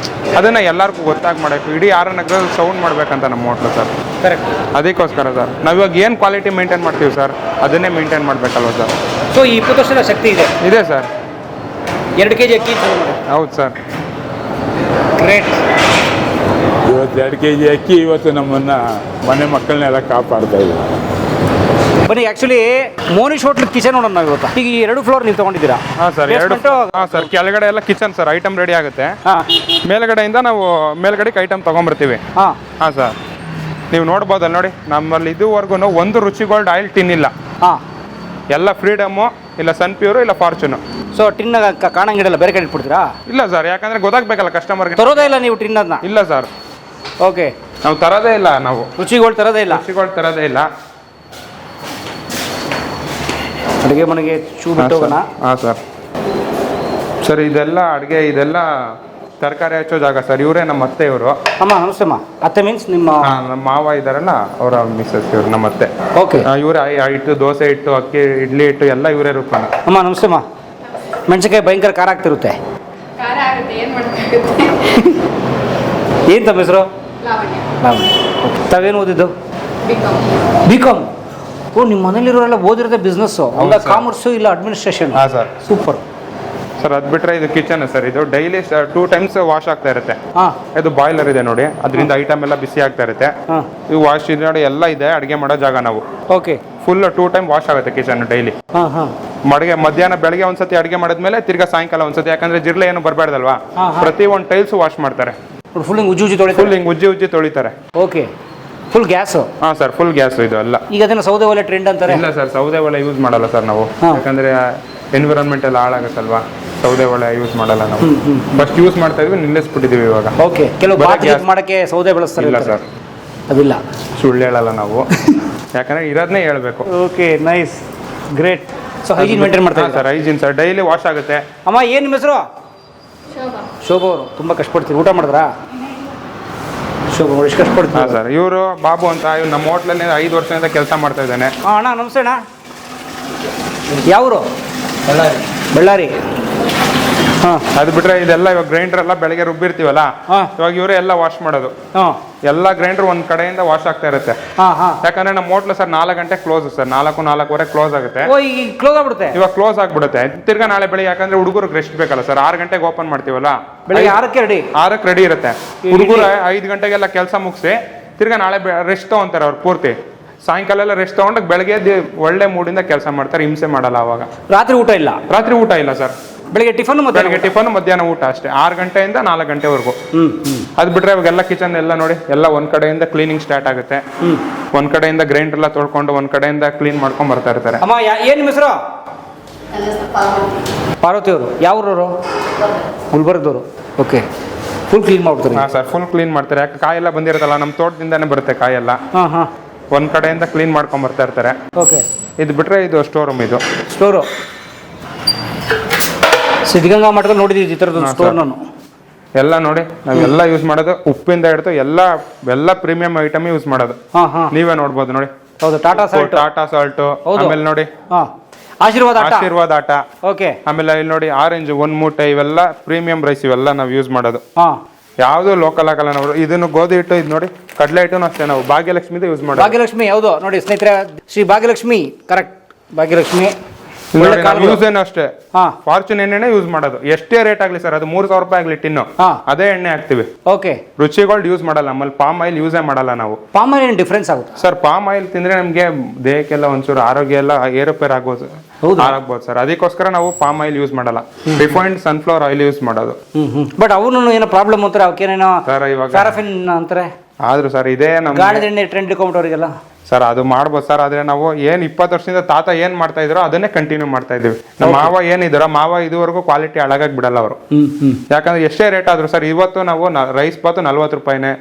ಅದನ್ನು ಎಲ್ಲರಿಗೂ ಗೊತ್ತಾಗಿ ಮಾಡಬೇಕು. ಇಡೀ RR ನಗರದಲ್ಲಿ ಸೌಂಡ್ ಮಾಡಬೇಕಂತ ನಮ್ಮ ಹೋಟ್ಲು ಸರ್. ಕರೆಕ್ಟ್. ಅದಕ್ಕೋಸ್ಕರ ಸರ್ ನಾವಿವಾಗ ಏನು ಕ್ವಾಲಿಟಿ ಮೇಂಟೈನ್ ಮಾಡ್ತೀವಿ ಸರ್, ಅದನ್ನೇ ಮೇಂಟೈನ್ ಮಾಡಬೇಕಲ್ವ ಸರ್. ಸೊ ಈ 20 ವರ್ಷದ ಶಕ್ತಿ ಇದೆ. ಇದೆ ಸರ್. 2 kg ಅಕ್ಕಿ. ಹೌದು ಸರ್. ಗ್ರೇಟ್. ಇವತ್ತು 2 kg ಅಕ್ಕಿ ಇವತ್ತು ನಮ್ಮನ್ನು ಮನೆ ಮಕ್ಕಳನ್ನೆಲ್ಲ ಕಾಪಾಡ್ತಾ ಇದೆ. ಬನ್ನಿ, ಆ್ಯಕ್ಚುಲಿ ಮೋನಿಶ್ ಹೋಟ್ಲ್ ಕಿಚನ್ ನೋಡೋಣ ನಾವು ಇವತ್ತು. ಈಗ 2 ಫ್ಲೋರ್ ನೀವು ತೊಗೊಂಡಿದ್ದೀರಾ? ಹಾಂ ಸರ್, 2. ಹಾಂ ಸರ್, ಕೆಳಗಡೆ ಎಲ್ಲ ಕಿಚನ್ ಸರ್, ಐಟಮ್ ರೆಡಿ ಆಗುತ್ತೆ. ಹಾಂ, ಮೇಲ್ಗಡೆಯಿಂದ ನಾವು ಮೇಲ್ಗಡೆಗೆ ಐಟಮ್ ತೊಗೊಂಬರ್ತೀವಿ. ಹಾಂ ಹಾಂ ಸರ್, ನೀವು ನೋಡ್ಬೋದಲ್ಲ ನೋಡಿ, ನಮ್ಮಲ್ಲಿ ಇದುವರೆಗೂ ಒಂದು ರುಚಿಗೋಲ್ಡ್ ಆಯಿಲ್ ಟಿನ್ ಇಲ್ಲ. ಹಾಂ, ಎಲ್ಲ ಫ್ರೀಡಮ್ಮು, ಇಲ್ಲ ಸನ್ ಪ್ಯೂರು, ಇಲ್ಲ ಫಾರ್ಚುನು. ಸೊ ಟಿನ್ನಾಗ ಕಾಣಂಗಿಡಲ್ಲ, ಬೇರೆ ಕಡೆ ಇಟ್ಬಿಡ್ತೀರಾ? ಇಲ್ಲ ಸರ್, ಯಾಕಂದರೆ ಗೊತ್ತಾಗಬೇಕಲ್ಲ ಕಸ್ಟಮರ್ಗೆ. ತರೋದೇ ಇಲ್ಲ ನೀವು ಟಿನ್ನದನ್ನ? ಇಲ್ಲ ಸರ್. ಓಕೆ, ನಾವು ತರೋದೇ ಇಲ್ಲ. ನಾವು ರುಚಿಗಳು ತರೋದೇ ಇಲ್ಲ. ರುಚಿಗಳು ತರೋದೇ ಇಲ್ಲ. ಅಡುಗೆ ಮನೆಗೆ ಚೂ ಬಿಟ್ಟು ಹೋಗೋಣ. ಹಾಂ ಸರ್. ಸರ್, ಇದೆಲ್ಲ ಅಡುಗೆ, ಇದೆಲ್ಲ ತರಕಾರಿ ಹಚ್ಚೋ ಜಾಗ ಸರ್. ಇವರೇ ನಮ್ಮ ಅತ್ತೆ ಇವರು. ಅಮ್ಮ ನಮಸ್ತೆ ಅಮ್ಮ. ಅತ್ತೆ ಮೀನ್ಸ್ ನಿಮ್ಮ ನಮ್ಮ ಮಾವ ಇದಾರಲ್ಲ ಅವರ ಮಿಸ್ಸಸ್ ಇವರು ನಮ್ಮ ಅತ್ತೆ. ಓಕೆ. ಇವರೇ ಹಿಟ್ಟು, ದೋಸೆ ಹಿಟ್ಟು, ಅಕ್ಕಿ, ಇಡ್ಲಿ ಹಿಟ್ಟು ಎಲ್ಲ ಇವರೇ ರುಬ್ಬಾನ. ಅಮ್ಮ ನಮಸ್ತೆ ಅಮ್ಮ. ಮೆಣಸಿನ್ಕಾಯಿ ಭಯಂಕರ ಖಾರ ಆಗ್ತಿರುತ್ತೆ. ಖಾರ ಆಗುತ್ತೆ, ಏನು ಮಾಡೋಕ್ಕಾಗುತ್ತೆ. ಏನು ತಮ್ಮ ಹೆಸರು? ಲಾವಣ್ಯ. ತಾವೇನು ಓದಿದ್ದು? ಬಿಕಾಮ್. ಬಿ.ಕಾಮ್. ಓ, ನಿಮ್ಮ ಮನೇಲಿರೋರೆಲ್ಲ ಓದಿರೋದೇ ಬಿಸ್ನೆಸ್ಸು, ಅಲ್ಲ ಕಾಮರ್ಸು ಇಲ್ಲ ಅಡ್ಮಿನಿಸ್ಟ್ರೇಷನ್. ಹಾಂ ಸರ್. ಸೂಪರ್ ಸರ್ ಅದು ಬಿಟ್ಟರೆ ಇದು ಕಿಚನ್ ಸರ್. ಇದು ಡೈಲಿ 2 ಟೈಮ್ಸ್ ವಾಶ್ ಆಗ್ತಾ ಇರುತ್ತೆ. ಹಾಂ. ಇದು ಬಾಯ್ಲರ್ ಇದೆ ನೋಡಿ, ಅದರಿಂದ ಐಟಮ್ ಎಲ್ಲ ಬಿಸಿ ಆಗ್ತಾ ಇರುತ್ತೆ. ಹಾಂ. ಇದು ವಾಶ್ ಇದೆ ನೋಡಿ, ಎಲ್ಲ ಇದೆ. ಅಡುಗೆ ಮಾಡೋ ಜಾಗ ನಾವು ಓಕೆ. ಫುಲ್ 2 ಟೈಮ್ ವಾಶ್ ಆಗುತ್ತೆ ಕಿಚನ್ ಡೈಲಿ. ಹಾಂ ಹಾಂ. ಮಧ್ಯಾಹ್ನ ಬೆಳಗ್ಗೆ ಒಂದ್ಸತಿ ಅಡುಗೆ ಮಾಡಿದ್ಮೇಲೆ ತಿರ್ಗಾ ಸಾಯಂಕಾಲ ಒಂದ್ಸತಿ, ಯಾಕಂದ್ರೆ ಜಿರ್ಲೆ ಏನು ಬರಬಾರ್ದಲ್ವಾ. ಪ್ರತಿ ಒಂದು ಟೈಲ್ಸ್ ವಾಶ್ ಮಾಡ್ತಾರೆ. ಫುಲ್ ಹಿಂಗೆ ಉಜ್ಜಿ ತೊಳಿ. ಫುಲ್ ಹಿಂಗೆ ಉಜ್ಜಿ ತೊಳಿತಾರೆ. ಓಕೆ. Full gas? ಹಾಂ ಸರ್, ಫುಲ್ ಗ್ಯಾಸ್ ಇದು ಎಲ್ಲ. ಈಗ ಅದನ್ನ ಸೌದೆ ಒಲೆ ಟ್ರೆಂಡ್ ಅಂತಾರೆ. ಇಲ್ಲ ಸರ್, ಸೌದೆ ಒಲೆ ಯೂಸ್ ಮಾಡಲ್ಲ ಸರ್ ನಾವು. ಯಾಕಂದ್ರೆ ಎನ್ವಿರಾನ್ಮೆಂಟ್ ಎಲ್ಲ ಹಾಳಾಗುತ್ತಲ್ವಾ, ಸೌದೆ ಒಲೆ ಯೂಸ್ ಮಾಡಲ್ಲ ನಾವು. ಫಸ್ಟ್ ಯೂಸ್ ಮಾಡ್ತಾ ಇದ್ವಿ, ನಿಲ್ಲಿಸ್ಬಿಟ್ಟಿದೀವಿ ಇವಾಗ. ಓಕೆ. ಕೆಲವು ಮಾಡಕ್ಕೆ ಸೌದೆ ಬಳಸ್ತಾರೆ. ಇಲ್ಲ ಸರ್, ಅದಿಲ್ಲ. ಸುಳ್ಳು ಹೇಳಲ್ಲ ನಾವು, ಯಾಕಂದ್ರೆ ಇರೋದನ್ನೇ ಹೇಳ್ಬೇಕು. Okay, nice, great. So hygiene maintain ಮಾಡ್ತಾರೆ sir. Hygiene sir, daily wash ಆಗುತ್ತೆ. ಅಮ್ಮ ಏನು ನಿಮ್ಮ ಹೆಸರು? ಶೋಭಾ. ಶೋಭಾ ಅವರು. ತುಂಬ ಕಷ್ಟಪಡ್ತೀರಿ. ಊಟ ಮಾಡಿದ್ರಾ? ಶೋಭಾ ಅವರು ಎಷ್ಟು ಕಷ್ಟಪಡ್ತೀರಾ? ಹಾಂ ಸರ್. ಇವರು ಬಾಬು ಅಂತ, ಇವ್ರು ನಮ್ಮ ಹೋಟ್ಲಲ್ಲಿ 5 ವರ್ಷದಿಂದ ಕೆಲಸ ಮಾಡ್ತಾ ಇದ್ದಾನೆ. ಹಾಂ ಅಣ್ಣ ನಮಸ್ತೆ ಅಣ್ಣ. ಯಾವರು? ಬಳ್ಳಾರಿ. ಹಾಂ. ಅದು ಬಿಟ್ರೆ ಇದೆಲ್ಲ ಇವಾಗ ಗ್ರೈಂಡರ್ ಎಲ್ಲ ಬೆಳಗ್ಗೆ ರುಬ್ಬಿರ್ತೀವಲ್ಲ, ಇವಾಗ ಇವರೇ ಎಲ್ಲ ವಾಶ್ ಮಾಡೋದು. ಹಾಂ. ಎಲ್ಲ ಗ್ರೈಂಡರ್ ಒಂದ್ ಕಡೆಯಿಂದ ವಾಶ್ ಆಗ್ತಾ ಇರುತ್ತೆ. ಹಾಂ ಹಾಂ. ಯಾಕಂದ್ರೆ ನಮ್ಮ ಹೋಟ್ಲು ಸರ್ 4 ಗಂಟೆ ಕ್ಲೋಸ್ ಸರ್. 4-4:15 ಕ್ಲೋಸ್ ಆಗುತ್ತೆ. ಓ, ಈಗ ಕ್ಲೋಸ್ ಆಗ್ಬಿಡುತ್ತೆ. ಇವಾಗ ಕ್ಲೋಸ್ ಆಗ್ಬಿಡುತ್ತೆ. ತಿರ್ಗಾ ನಾಳೆ ಬೆಳಿಗ್ಗೆ, ಯಾಕಂದ್ರೆ ಹುಡುಗರಿಗೆ ರೆಸ್ಟ್ ಬೇಕಲ್ಲ ಸರ್. 6 ಗಂಟೆಗೆ ಓಪನ್ ಮಾಡ್ತೀವಲ್ಲ, ಬೆಳಿಗ್ಗೆ 6ಕ್ಕೆ ರೆಡಿ. 6ಕ್ಕೆ ರೆಡಿ ಇರುತ್ತೆ. ಹುಡುಗರು 5 ಗಂಟೆಗೆಲ್ಲ ಕೆಲಸ ಮುಗಿಸಿ ತಿರ್ಗಾ ನಾಳೆ ರೆಸ್ಟ್ ತಗೊಂತಾರೆ ಅವ್ರು ಪೂರ್ತಿ. ಸಾಯಂಕಾಲ ಎಲ್ಲ ರೆಸ್ಟ್ ತಗೊಂಡು ಬೆಳಗ್ಗೆ ಒಳ್ಳೆ ಮೂಡಿಂದ ಕೆಲಸ ಮಾಡ್ತಾರೆ. ಹಿಂಸೆ ಮಾಡಲ್ಲ ಅವಾಗ. ರಾತ್ರಿ ಊಟ ಇಲ್ಲ? ರಾತ್ರಿ ಊಟ ಇಲ್ಲ ಸರ್. ಬೆಳಿಗ್ಗೆ ಟಿಫನ್, ಬೆಳಿಗ್ಗೆ ಟಿಫನ್, ಮಧ್ಯಾಹ್ನ ಊಟ ಅಷ್ಟೇ. 6 ಗಂಟೆಯಿಂದ 4 ಗಂಟೆವರೆಗೂ. ಅದು ಬಿಟ್ರೆ ಇವಾಗೆಲ್ಲ ಕಿಚನ್ ಎಲ್ಲ ನೋಡಿ, ಎಲ್ಲ ಒಂದ್ ಕಡೆಯಿಂದ ಕ್ಲೀನಿಂಗ್ ಸ್ಟಾರ್ಟ್ ಆಗುತ್ತೆ. ಒಂದ್ ಕಡೆಯಿಂದ ಗ್ರೈಂಡರ್ ಎಲ್ಲ ತೊಳ್ಕೊಂಡು ಒಂದ್ ಕಡೆಯಿಂದ ಕ್ಲೀನ್ ಮಾಡ್ಕೊಂಡ್ ಬರ್ತಾ ಇರ್ತಾರೆ. ಅಮ್ಮ ಏನ್ ನಿಮ್ಮ ಹೆಸರು? ನನ್ನ ಹೆಸರು ಪಾರ್ವತಿ. ಪಾರ್ವತಿ ಅವರು. ಯಾವ್ರವರು? ಗುಲ್ಬರ್ಗದವರು. ಓಕೆ. ಫುಲ್ ಕ್ಲೀನ್ ಮಾಡ್ತಾರೆ? ಹಾಂ ಸರ್, ಫುಲ್ ಕ್ಲೀನ್ ಮಾಡ್ತಾರೆ. ಯಾಕೆ ಕಾಯೆಲ್ಲ ಬಂದಿರುತ್ತಲ್ಲ, ನಮ್ಮ ತೋಟದಿಂದಾನೇ ಬರುತ್ತೆ ಕಾಯೆಲ್ಲ. ಹಾಂ ಹಾಂ. ಒಂದ್ ಕಡೆಯಿಂದ ಕ್ಲೀನ್ ಮಾಡ್ಕೊಂಡ್ ಬರ್ತಾ ಇರ್ತಾರೆ. ಓಕೆ. ಇದು ಬಿಟ್ರೆ ಇದು ಸ್ಟೋರ್ ರೂಮ್. ಇದು ಸ್ಟೋರು ಸಿದ್ಧಗಂಗಾ ಮಠದಲ್ಲಿ ನೋಡಿದ್ದೀವಿ ಈ ಥರದ್ದು ಸ್ಟೋರ್ ನಾನು. ಎಲ್ಲ ನೋಡಿ, ನಾವೆಲ್ಲ ಯೂಸ್ ಮಾಡೋದು ಉಪ್ಪಿಂದ ಹಿಡಿದು ಎಲ್ಲ ಪ್ರೀಮಿಯಂ ಐಟಮ್ ಯೂಸ್ ಮಾಡೋದು. ಹಾಂ ಹಾಂ. ನೀವೇ ನೋಡ್ಬೋದು ನೋಡಿ. ಹೌದು, ಟಾಟಾ ಸಾಲ್ಟ್. ಆಮೇಲೆ ನೋಡಿ ಹಾಂ, ಆಶೀರ್ವಾದ ಆಟ. ಓಕೆ. ಆಮೇಲೆ ಇಲ್ಲಿ ನೋಡಿ, ಆರೆಂಜ್, 1 ಮೂಟೆ, ಇವೆಲ್ಲ ಪ್ರೀಮಿಯಂ ರೈಸ್. ಇವೆಲ್ಲ ನಾವು ಯೂಸ್ ಮಾಡೋದು. ಹಾಂ. ಯಾವುದು ಲೋಕಲ್ ಆಗಲ್ಲ ನಾವು. ಇದನ್ನು ಗೋಧಿ ಹಿಟ್ಟು, ಇದು ನೋಡಿ ಕಡಲೆ ಹಿಟ್ಟು ಅಷ್ಟೇ ನಾವು ಭಾಗ್ಯಲಕ್ಷ್ಮಿದು ಯೂಸ್ ಮಾಡೋದು. ಭಾಗ್ಯಲಕ್ಷ್ಮಿ ಯಾವುದು ನೋಡಿ ಸ್ನೇಹಿತರೆ, ಶ್ರೀ ಭಾಗ್ಯಲಕ್ಷ್ಮಿ. ಕರೆಕ್ಟ್, ಭಾಗ್ಯಲಕ್ಷ್ಮಿ. ಯೂಸ್ ಏನು ಅಷ್ಟೇ, ಹಾಂ, ಫಾರ್ಚೂನ್ ಎಣ್ಣೆನೇ ಯೂಸ್ ಮಾಡೋದು. ಎಷ್ಟೇ ರೇಟ್ ಆಗಲಿ ಸರ್, ಅದು 3,000 ರೂಪಾಯಿ ಆಗಲಿ ಟಿನ್ನು, ಅದೇ ಎಣ್ಣೆ ಹಾಕ್ತಿವಿ. ಓಕೆ. ರುಚಿಗೋಲ್ಡ್ ಯೂಸ್ ಮಾಡಲ್ಲ ನಮ್ಮಲ್ಲಿ. ಪಾಮ್ ಆಯಿಲ್ ಯೂಸೇ ಮಾಡಲ್ಲ ನಾವು. ಪಾಮ್ ಆಯಿಲ್ ಏನು ಡಿಫ್ರೆನ್ಸ್ ಆಗುತ್ತೆ ಸರ್? ಪಾಮ್ ಆಯಿಲ್ ತಿಂದ್ರೆ ನಮಗೆ ದೇಹಕ್ಕೆಲ್ಲ ಒಂಚೂರು ಆರೋಗ್ಯ ಎಲ್ಲ ಏರುಪೇರು ಆಗ್ಬೋದು ಸರ್. ಅದಕ್ಕೋಸ್ಕರ ನಾವು ಪಾಮ್ ಆಯಿಲ್ ಯೂಸ್ ಮಾಡಲ್ಲ. ರಿಫೈನ್ಡ್ ಸನ್ಫ್ಲವರ್ ಆಯಿಲ್ ಯೂಸ್ ಮಾಡೋದು. ಬಟ್ ಅವನು ಏನೋ ಪ್ರಾಬ್ಲಮ್ ಅಂತಾರೆ, ಅವಕ್ಕೇನೇನೋ ಸರ್ ಇವಾಗ ಪ್ಯಾರಾಫಿನ್ ಅಂತಾರೆ. ಆದ್ರೂ ಸರ್ ಇದೇ ನಮ್ಮ ಗಾಣದ ಎಣ್ಣೆ ಟ್ರೆಂಡ್ ಇಟ್ಕೊಂಬಿಟ್ಟವ್ರಿಗೆಲ್ಲ ಸರ್ ಅದು ಮಾಡ್ಬೋದು ಸರ್. ಆದ್ರೆ ನಾವು 20 ವರ್ಷದಿಂದ ತಾತ ಏನ್ ಮಾಡ್ತಾ ಇದ್ರೋ ಅದನ್ನೇ ಕಂಟಿನ್ಯೂ ಮಾಡ್ತಾ ಇದೀವಿ. ನಮ್ಮ ಮಾವ ಏನಿದಾರೋ, ಮಾವ ಇದುವರೆಗೂ ಕ್ವಾಲಿಟಿ ಹಾಳಾಗಿ ಬಿಡಲ್ಲ ಅವರು. ಯಾಕಂದ್ರೆ ಎಷ್ಟೇ ರೇಟ್ ಆದ್ರೂ ಸರ್, ಇವತ್ತು ನಾವು ರೈಸ್ ಬಾತು 40 ರೂಪಾಯಿನೇ.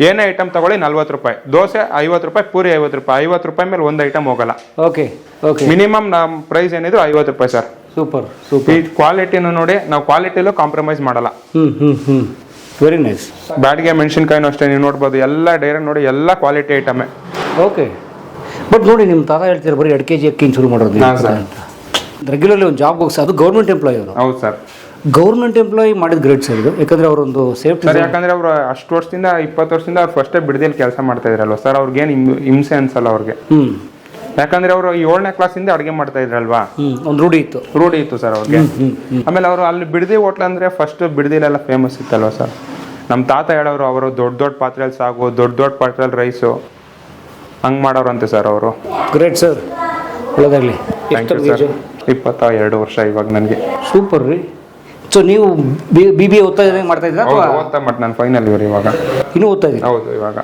ಏನೇ ಐಟಮ್ ತಗೊಳ್ಳಿ 40 ರೂಪಾಯಿ. ದೋಸೆ 50 ರೂಪಾಯಿ, ಪೂರಿ 50 ರೂಪಾಯಿ. 50 ರೂಪಾಯಿ ಮೇಲೆ ಒಂದು ಐಟಮ್ ಹೋಗಲ್ಲ. Okay okay. ಮಿನಿಮಮ್ ನಮ್ಮ ಪ್ರೈಸ್ ಏನಿದ್ರು 50 ರೂಪಾಯಿ ಸರ್. ಸೂಪರ್ ಈ ಸೂಪರ್. ಕ್ವಾಲಿಟಿನೂ ನೋಡಿ, ನಾವು ಕ್ವಾಲಿಟಿಲೂ ಕಾಂಪ್ರಮೈಸ್ ಮಾಡಲ್ಲ. Very nice. ಬ್ಯಾಡ್ಗೆ ಮೆಣಸಿನ್ಕಾಯಿನೂ ಅಷ್ಟೇ, ನೀವು ನೋಡ್ಬೋದು. ಎಲ್ಲ ಡೈರೆಕ್ಟ್ ನೋಡಿ, ಎಲ್ಲ ಕ್ವಾಲಿಟಿ ಐಟಮೇ. ಓಕೆ. ಬಟ್ ನೋಡಿ, ನಿಮ್ಮ ತಾತ ಹೇಳ್ತೀರ ಬರೀ 2 kg ಅಕ್ಕಿ ಶುರು ಮಾಡೋದು ಅಂತ. ರೆಗ್ಯುಲರ್ಲಿ ಒಂದು ಜಾಬ್ ಹೋಗಿ, ಅದು ಗೌರ್ಮೆಂಟ್ ಎಂಪ್ಲಾಯಿ ಅವರು. ಹೌದು ಸರ್. ಗೌರ್ಮೆಂಟ್ ಎಂಪ್ಲಾಯಿ ಮಾಡಿದ ಗ್ರೇಟ್ ಸರ್ ಇದು. ಯಾಕಂದ್ರೆ ಅವರೊಂದು ಸೇಫ್ಟಿ ಸರ್. ಯಾಕಂದ್ರೆ ಅವರು ಅಷ್ಟು ವರ್ಷದಿಂದ 20 ವರ್ಷದಿಂದ ಅವ್ರು ಫಸ್ಟೇ ಬಿಡದಿಯಲ್ಲಿ ಕೆಲಸ ಮಾಡ್ತಾ ಇದ್ರಲ್ವ ಸರ್. ಅವ್ರಿಗೇನು ಹಿಂಸೆ ಅನ್ಸಲ್ಲ ಅವ್ರಿಗೆ. ಯಾಕಂದ್ರೆ ಅವರು 7ನೇ ಕ್ಲಾಸಿಂದ ಅಡುಗೆ ಮಾಡ್ತಾ ಇದ್ರಲ್ವಾ, ಒಂದು ರೂಢಿ ಇತ್ತು ಸರ್ ಅವ್ರಿಗೆ. ಆಮೇಲೆ ಅವರು ಅಲ್ಲಿ ಬಿಡದಿ ಹೋಟ್ಲ್ ಅಂದ್ರೆ ಫಸ್ಟ್ ಬಿಡದಿಲೆಲ್ಲ ಫೇಮಸ್ ಇತ್ತಲ್ವ ಸರ್. ನಮ್ಮ ತಾತ ಹೇಳೋರು, ಅವರು ದೊಡ್ಡ ಪಾತ್ರೆಯಲ್ಲಿ ಸಾಗು, ದೊಡ್ಡ ಪಾತ್ರೆಯಲ್ಲಿ ರೈಸು, ಹಂಗೆ ಮಾಡೋರಂತೆ ಸರ್ ಅವರು. ಗ್ರೇಟ್ ಸರ್, ಒಳ್ಳೆದಾಗಲಿ. Thank you sir. 22 ವರ್ಷ ಇವಾಗ ನನಗೆ. ಸೂಪರ್ ರೀ. ಸೊ ನೀವು BBA ಮಾಡ್ತಾ ಇದ್ದೀರಾ? ಓದ್ತಾ ಬಟ್ ನಾನು ಫೈನಲ್ ಇಯರ್ ಇವಾಗ. ಇನ್ನೂ ಓದ್ತಾ ಇದ್ದೀನಿ? ಹೌದು. ಇವಾಗ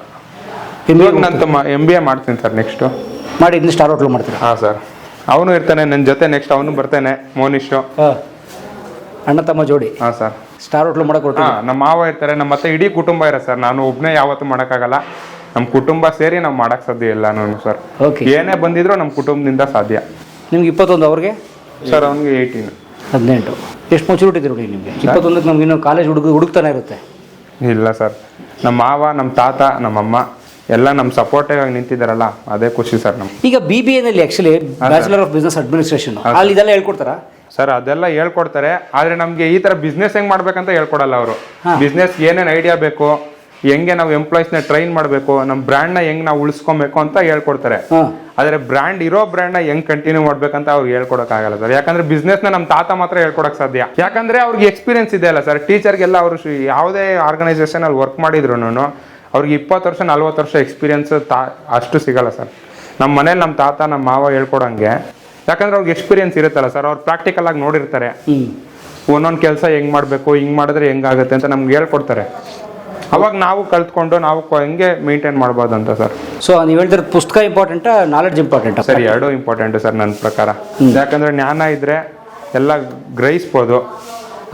ನಾನು MBA ಮಾಡ್ತೀನಿ ಸರ್. ನೆಕ್ಸ್ಟು ಮಾಡಿ ಇನ್ನು ಸ್ಟಾರ್ ಹೋಟ್ಲು ಮಾಡ್ತೀರಾ? ಹಾಂ ಸರ್. ಅವನು ಇರ್ತಾನೆ ನನ್ನ ಜೊತೆ. ನೆಕ್ಸ್ಟ್ ಅವನು ಬರ್ತಾನೆ, ಮೋನಿಶು. ಅಣ್ಣ ತಮ್ಮ ಜೋಡಿ. ಹಾಂ ಸರ್. ಸ್ಟಾರ್ ಹೋಟ್ಲು ಮಾಡಕ್ಕೆ ನಮ್ಮ ಮಾವ ಇರ್ತಾರೆ, ನಮ್ಮ ಮತ್ತೆ ಇಡೀ ಕುಟುಂಬ ಇರೋ ಸರ್. ನಾನು ಒಬ್ಬನೇ ಯಾವತ್ತೂ ಮಾಡೋಕ್ಕಾಗಲ್ಲ. ನಮ್ಮ ಕುಟುಂಬ ಸೇರಿ ನಾವು ಮಾಡೋಕ್ಕೆ ಸಾಧ್ಯ ಇಲ್ಲ ನಾನು ಸರ್. ಓಕೆ. ಏನೇ ಬಂದಿದ್ರು ನಮ್ಮ ಕುಟುಂಬದಿಂದ ಸಾಧ್ಯ. ನಿಮ್ಗೆ 21, ಅವ್ರಿಗೆ ಸರ್? ಅವನಿಗೆ 18. ಎಷ್ಟು ಮೆಚುರಿಟಿ ಇದೆ ನೋಡಿ ನಿಮಗೆ? 21ಕ್ಕೆ ನಮ್ಗೆ ಇನ್ನೂ ಕಾಲೇಜ್ ಹುಡುಕ್ತಾನೆ ಇರುತ್ತೆ. ಇಲ್ಲ ಸರ್, ನಮ್ಮ ಮಾವ, ನಮ್ಮ ತಾತ, ನಮ್ಮಮ್ಮ ಎಲ್ಲ ನಮ್ಮ ಸಪೋರ್ಟಿವ್ ಆಗಿ ನಿಂತಿದ್ದಾರಲ್ಲ, ಅದೇ ಖುಷಿ ಸರ್ ನಮ್ಗೆ. ಈಗ BBA-ನಲ್ಲಿ actually bachelor of business administration, ಅಲ್ಲಿ ಇದೆಲ್ಲ ಹೇಳ್ಕೊಡ್ತಾರಾ? ಸರ್ ಅದೆಲ್ಲ ಹೇಳ್ಕೊಡ್ತಾರೆ, ಆದರೆ ನಮಗೆ ಈ ಥರ ಬಿಸ್ನೆಸ್ ಹೆಂಗೆ ಮಾಡ್ಬೇಕಂತ ಹೇಳ್ಕೊಡಲ್ಲ ಅವರು. ಬಿಸ್ನೆಸ್ ಏನೇನು ಐಡಿಯಾ ಬೇಕು, ಹೆಂಗೆ ನಾವು ಎಂಪ್ಲಾಯೀಸ್ನ ಟ್ರೈನ್ ಮಾಡಬೇಕು, ನಮ್ಮ ಬ್ರ್ಯಾಂಡ್ನ ಹೆಂಗೆ ನಾವು ಉಳಿಸ್ಕೊಬೇಕು ಅಂತ ಹೇಳ್ಕೊಡ್ತಾರೆ. ಆದರೆ ಇರೋ ಬ್ರ್ಯಾಂಡ್ನ ಹೆಂಗೆ ಕಂಟಿನ್ಯೂ ಮಾಡ್ಬೇಕಂತ ಅವ್ರಿಗೆ ಹೇಳ್ಕೊಡೋಕ್ಕಾಗಲ್ಲ ಸರ್. ಯಾಕಂದ್ರೆ ಬಿಸ್ನೆಸ್ನ ನಮ್ಮ ತಾತ ಮಾತ್ರ ಹೇಳ್ಕೊಡಕ್ಕೆ ಸಾಧ್ಯ. ಯಾಕಂದ್ರೆ ಅವ್ರಿಗೆ ಎಕ್ಸ್ಪೀರಿಯನ್ಸ್ ಇದೆ ಅಲ್ಲ ಸರ್. ಟೀಚರ್ಗೆಲ್ಲ ಅವರು ಯಾವುದೇ ಆರ್ಗನೈಸೇಷನಲ್ಲಿ ವರ್ಕ್ ಮಾಡಿದ್ರು ಅವ್ರಿಗೆ 20 ವರ್ಷ 40 ವರ್ಷ ಎಕ್ಸ್ಪೀರಿಯನ್ಸ್ ಅಷ್ಟು ಸಿಗಲ್ಲ ಸರ್. ನಮ್ಮ ಮನೇಲಿ ನಮ್ಮ ತಾತ, ನಮ್ಮ ಮಾವ ಹೇಳ್ಕೊಡಂಗೆ, ಯಾಕಂದ್ರೆ ಅವ್ರಿಗೆ ಎಕ್ಸ್ಪೀರಿಯನ್ಸ್ ಇರುತ್ತಲ್ಲ ಸರ್. ಅವ್ರು ಪ್ರಾಕ್ಟಿಕಲ್ ಆಗಿ ನೋಡಿರ್ತಾರೆ, ಒಂದೊಂದು ಕೆಲಸ ಹೆಂಗೆ ಮಾಡಬೇಕು, ಹಿಂಗೆ ಮಾಡಿದ್ರೆ ಹೆಂಗಾಗುತ್ತೆ ಅಂತ ನಮ್ಗೆ ಹೇಳ್ಕೊಡ್ತಾರೆ. ಅವಾಗ ನಾವು ಕಲ್ತ್ಕೊಂಡು ನಾವು ಹೆಂಗೆ ಮೇಂಟೈನ್ ಮಾಡ್ಬೋದು ಅಂತ ಸರ್. ಸೊ ನೀವು ಹೇಳ್ತಿರೋ ಪುಸ್ತಕ ಇಂಪಾರ್ಟೆಂಟಾ, ನಾಲೆಡ್ಜ್ ಇಂಪಾರ್ಟೆಂಟಾ? ಸರ್ ಎರಡೂ ಇಂಪಾರ್ಟೆಂಟ್ ಸರ್ ನನ್ನ ಪ್ರಕಾರ. ಯಾಕಂದ್ರೆ ಜ್ಞಾನ ಇದ್ರೆ ಎಲ್ಲ ಗ್ರಹಿಸ್ಬೋದು.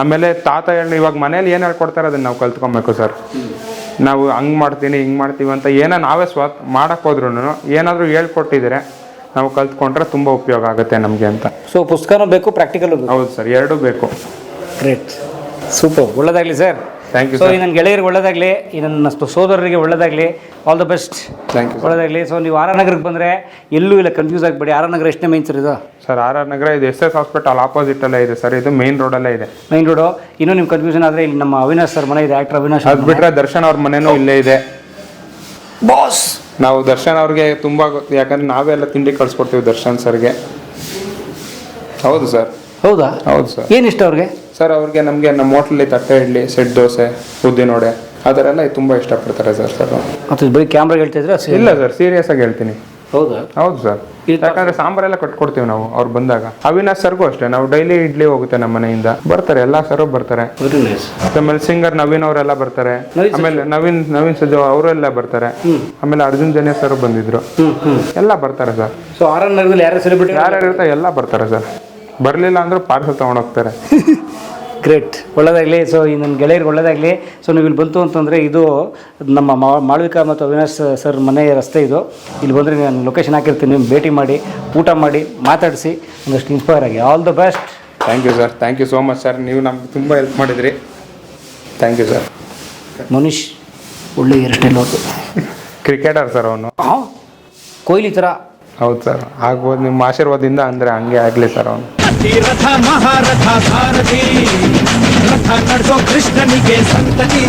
ಆಮೇಲೆ ತಾತ ಇವಾಗ ಮನೇಲಿ ಏನು ಹೇಳ್ಕೊಡ್ತಾರೆ ಅದನ್ನ ನಾವು ಕಲ್ತ್ಕೊಬೇಕು ಸರ್. ನಾವು ಹಂಗೆ ಮಾಡ್ತೀನಿ ಹಿಂಗೆ ಮಾಡ್ತೀವಿ ಅಂತ ಏನೋ ನಾವೇ ಮಾಡಕ್ಕೆ ಹೋದ್ರೂ ಏನಾದರೂ ಹೇಳ್ಕೊಟ್ಟಿದ್ರೆ ನಾವು ಕಲ್ತ್ಕೊಂಡ್ರೆ ತುಂಬ ಉಪಯೋಗ ಆಗುತ್ತೆ ನಮಗೆ ಅಂತ. ಸೊ ಪುಸ್ತಕನೂ ಬೇಕು, ಪ್ರಾಕ್ಟಿಕಲ್ ಬೇಕು. ಹೌದು ಸರ್, ಎರಡೂ ಬೇಕು. ಗ್ರೇಟ್, ಸೂಪರ್, ಒಳ್ಳೆದಾಗಲಿ ಸರ್. Thank you. ಸೊ ಈ ನನ್ನ ಗೆಳೆಯರಿಗೆ ಒಳ್ಳೆದಾಗಲಿ, ಈ ನನ್ನ ಸೋದರರಿಗೆ ಒಳ್ಳೆದಾಗಲಿ, all the best. Thank you. ಒಳ್ಳೆದಾಗಲಿ. ಸೊ ನೀವು ಆರ್ ಆರ್ ನಗರಕ್ಕೆ ಬಂದರೆ ಎಲ್ಲೂ ಇಲ್ಲ, ಕನ್ಫ್ಯೂಸ್ ಆಗಬೇಡಿ. ಆರ್ ಆರ್ ನಗರ ಎಷ್ಟನೇ ಮೈನ್ ಸರ್ ಇದು? ಸರ್ ಆರ್ ಆರ್ ನಗರ ಇದು SS ಹಾಸ್ಪಿಟಲ್ ಆಪೋಸಿಟಲ್ಲೇ ಇದೆ ಸರ್. ಇದು ಮೇನ್ ರೋಡಲ್ಲೇ ಇದೆ. Main road. ಇನ್ನೂ ನಿಮ್ಮ ಕನ್ಫ್ಯೂಷನ್ ಆದರೆ ಇಲ್ಲಿ ನಮ್ಮ ಅವಿನಾಶ್ ಸರ್ ಮನೆ ಇದೆ, ಆ್ಯಕ್ಟರ್ ಅವಿನಾಶ್. ಅದು ಬಿಟ್ಟರೆ ದರ್ಶನ್ ಅವ್ರ ಮನೆಯೂ ಇಲ್ಲೇ ಇದೆ. ಬಾಸ್ ನಾವು ದರ್ಶನ್ ಅವ್ರಿಗೆ ತುಂಬ ಗೊತ್ತು, ಯಾಕಂದ್ರೆ ನಾವೇ ಎಲ್ಲ ತಿಂಡಿ ಕಳ್ಸ್ಕೊಡ್ತೀವಿ ದರ್ಶನ್ ಸರ್ಗೆ. ಹೌದು ಸರ್. ಹೌದಾ? ಹೌದು ಸರ್. ಏನಿಷ್ಟ ಅವ್ರಿಗೆ? ಸರ್ ಅವ್ರಿಗೆ ನಮಗೆ ನಮ್ಮ ಹೋಟ್ಲಲ್ಲಿ ತಟ್ಟೆ ಇಡ್ಲಿ, ಸೆಟ್ ದೋಸೆ, ಉದ್ದಿನೋಡೆ ಆ ಥರ ಎಲ್ಲ ತುಂಬ ಇಷ್ಟಪಡ್ತಾರೆ ಸರ್. ಮತ್ತು ಬರೀ ಕ್ಯಾಮ್ರಾಗೆ ಹೇಳ್ತಿದ್ರೆ? ಇಲ್ಲ ಸರ್, ಸೀರಿಯಸ್ ಆಗಿ ಹೇಳ್ತೀನಿ. ಹೌದಾ? ಹೌದು ಸರ್. ಯಾಕಂದ್ರೆ ಸಾಂಬಾರೆಲ್ಲ ಕಟ್ಕೊಡ್ತೀವಿ ನಾವು ಅವ್ರು ಬಂದಾಗ. ಅವಿನಾಶ್ ಸರ್ಗೂ ಅಷ್ಟೇ, ನಾವು ಡೈಲಿ ಇಡ್ಲಿ ಹೋಗುತ್ತೆ ನಮ್ಮ ಮನೆಯಿಂದ, ಬರ್ತಾರೆ ಎಲ್ಲ ಸರು ಬರ್ತಾರೆ. ಆಮೇಲೆ ಸಿಂಗರ್ ನವೀನ್ ಅವರೆಲ್ಲ ಬರ್ತಾರೆ. ಆಮೇಲೆ ನವೀನ್ ಸಜು ಅವರೆಲ್ಲ ಬರ್ತಾರೆ. ಆಮೇಲೆ ಅರ್ಜುನ್ ಜನ್ಯ ಸರ್ ಬಂದಿದ್ರು, ಎಲ್ಲ ಬರ್ತಾರೆ ಸರ್. ಸೊ ಆರ್ ಆರ್ ನಗರದಲ್ಲಿ ಯಾರು ಸೆಲೆಬ್ರಿಟಿ ಯಾರ್ಯಾರು ಇರ್ತಾರೆ ಎಲ್ಲ ಬರ್ತಾರೆ ಸರ್. ಬರಲಿಲ್ಲ ಅಂದ್ರೂ ಪಾರ್ಸಲ್ ತೊಗೊಂಡೋಗ್ತಾರೆ. ಗ್ರೇಟ್, ಒಳ್ಳೆದಾಗಲಿ. ಸೊ ಈ ನನ್ನ ಗೆಳೆಯರಿಗೆ ಒಳ್ಳೆದಾಗಲಿ. ಸೊ ನೀವು ಇಲ್ಲಿ ಬಂತು ಅಂತಂದರೆ ಇದು ನಮ್ಮ ಮಾಳವಿಕಾ ಮತ್ತು ಅವಿನಾಶ್ ಸರ್ ಮನೆ ರಸ್ತೆ ಇದು. ಇಲ್ಲಿ ಬಂದರೆ ನಾನು ಲೊಕೇಶನ್ ಹಾಕಿರ್ತೀನಿ, ನೀವು ಭೇಟಿ ಮಾಡಿ, ಊಟ ಮಾಡಿ, ಮಾತಾಡಿಸಿ, ಒಂದಷ್ಟು ಇನ್ಸ್ಪೈರ್ ಆಗಿ. All the best. Thank you sir. Thank you so much sir. ನೀವು ನಮ್ಗೆ ತುಂಬ ಹೆಲ್ಪ್ ಮಾಡಿದ್ರಿ. Thank you sir. ಮನೀಶ್ ಒಳ್ಳೆ ಹೇರ್ ಸ್ಟೈಲ್ ಅವ್ರದ್ದು. ಕ್ರಿಕೆಟರ್ ಸರ್ ಅವನು. ಕೊಹ್ಲಿ ಥರ. ಹೌದು ಸರ್, ಆಗ್ಬೋದು ನಿಮ್ಮ ಆಶೀರ್ವಾದದಿಂದ. ಅಂದರೆ ಹಂಗೆ ಆಗಲಿ ಸರ್ ಅವನು. ರಥ ಮಹಾರಥ ಸಾರಥಿ, ರಥ ನಡೆಸೋ ಕೃಷ್ಣನಿಗೆ ಸಂತತಿ.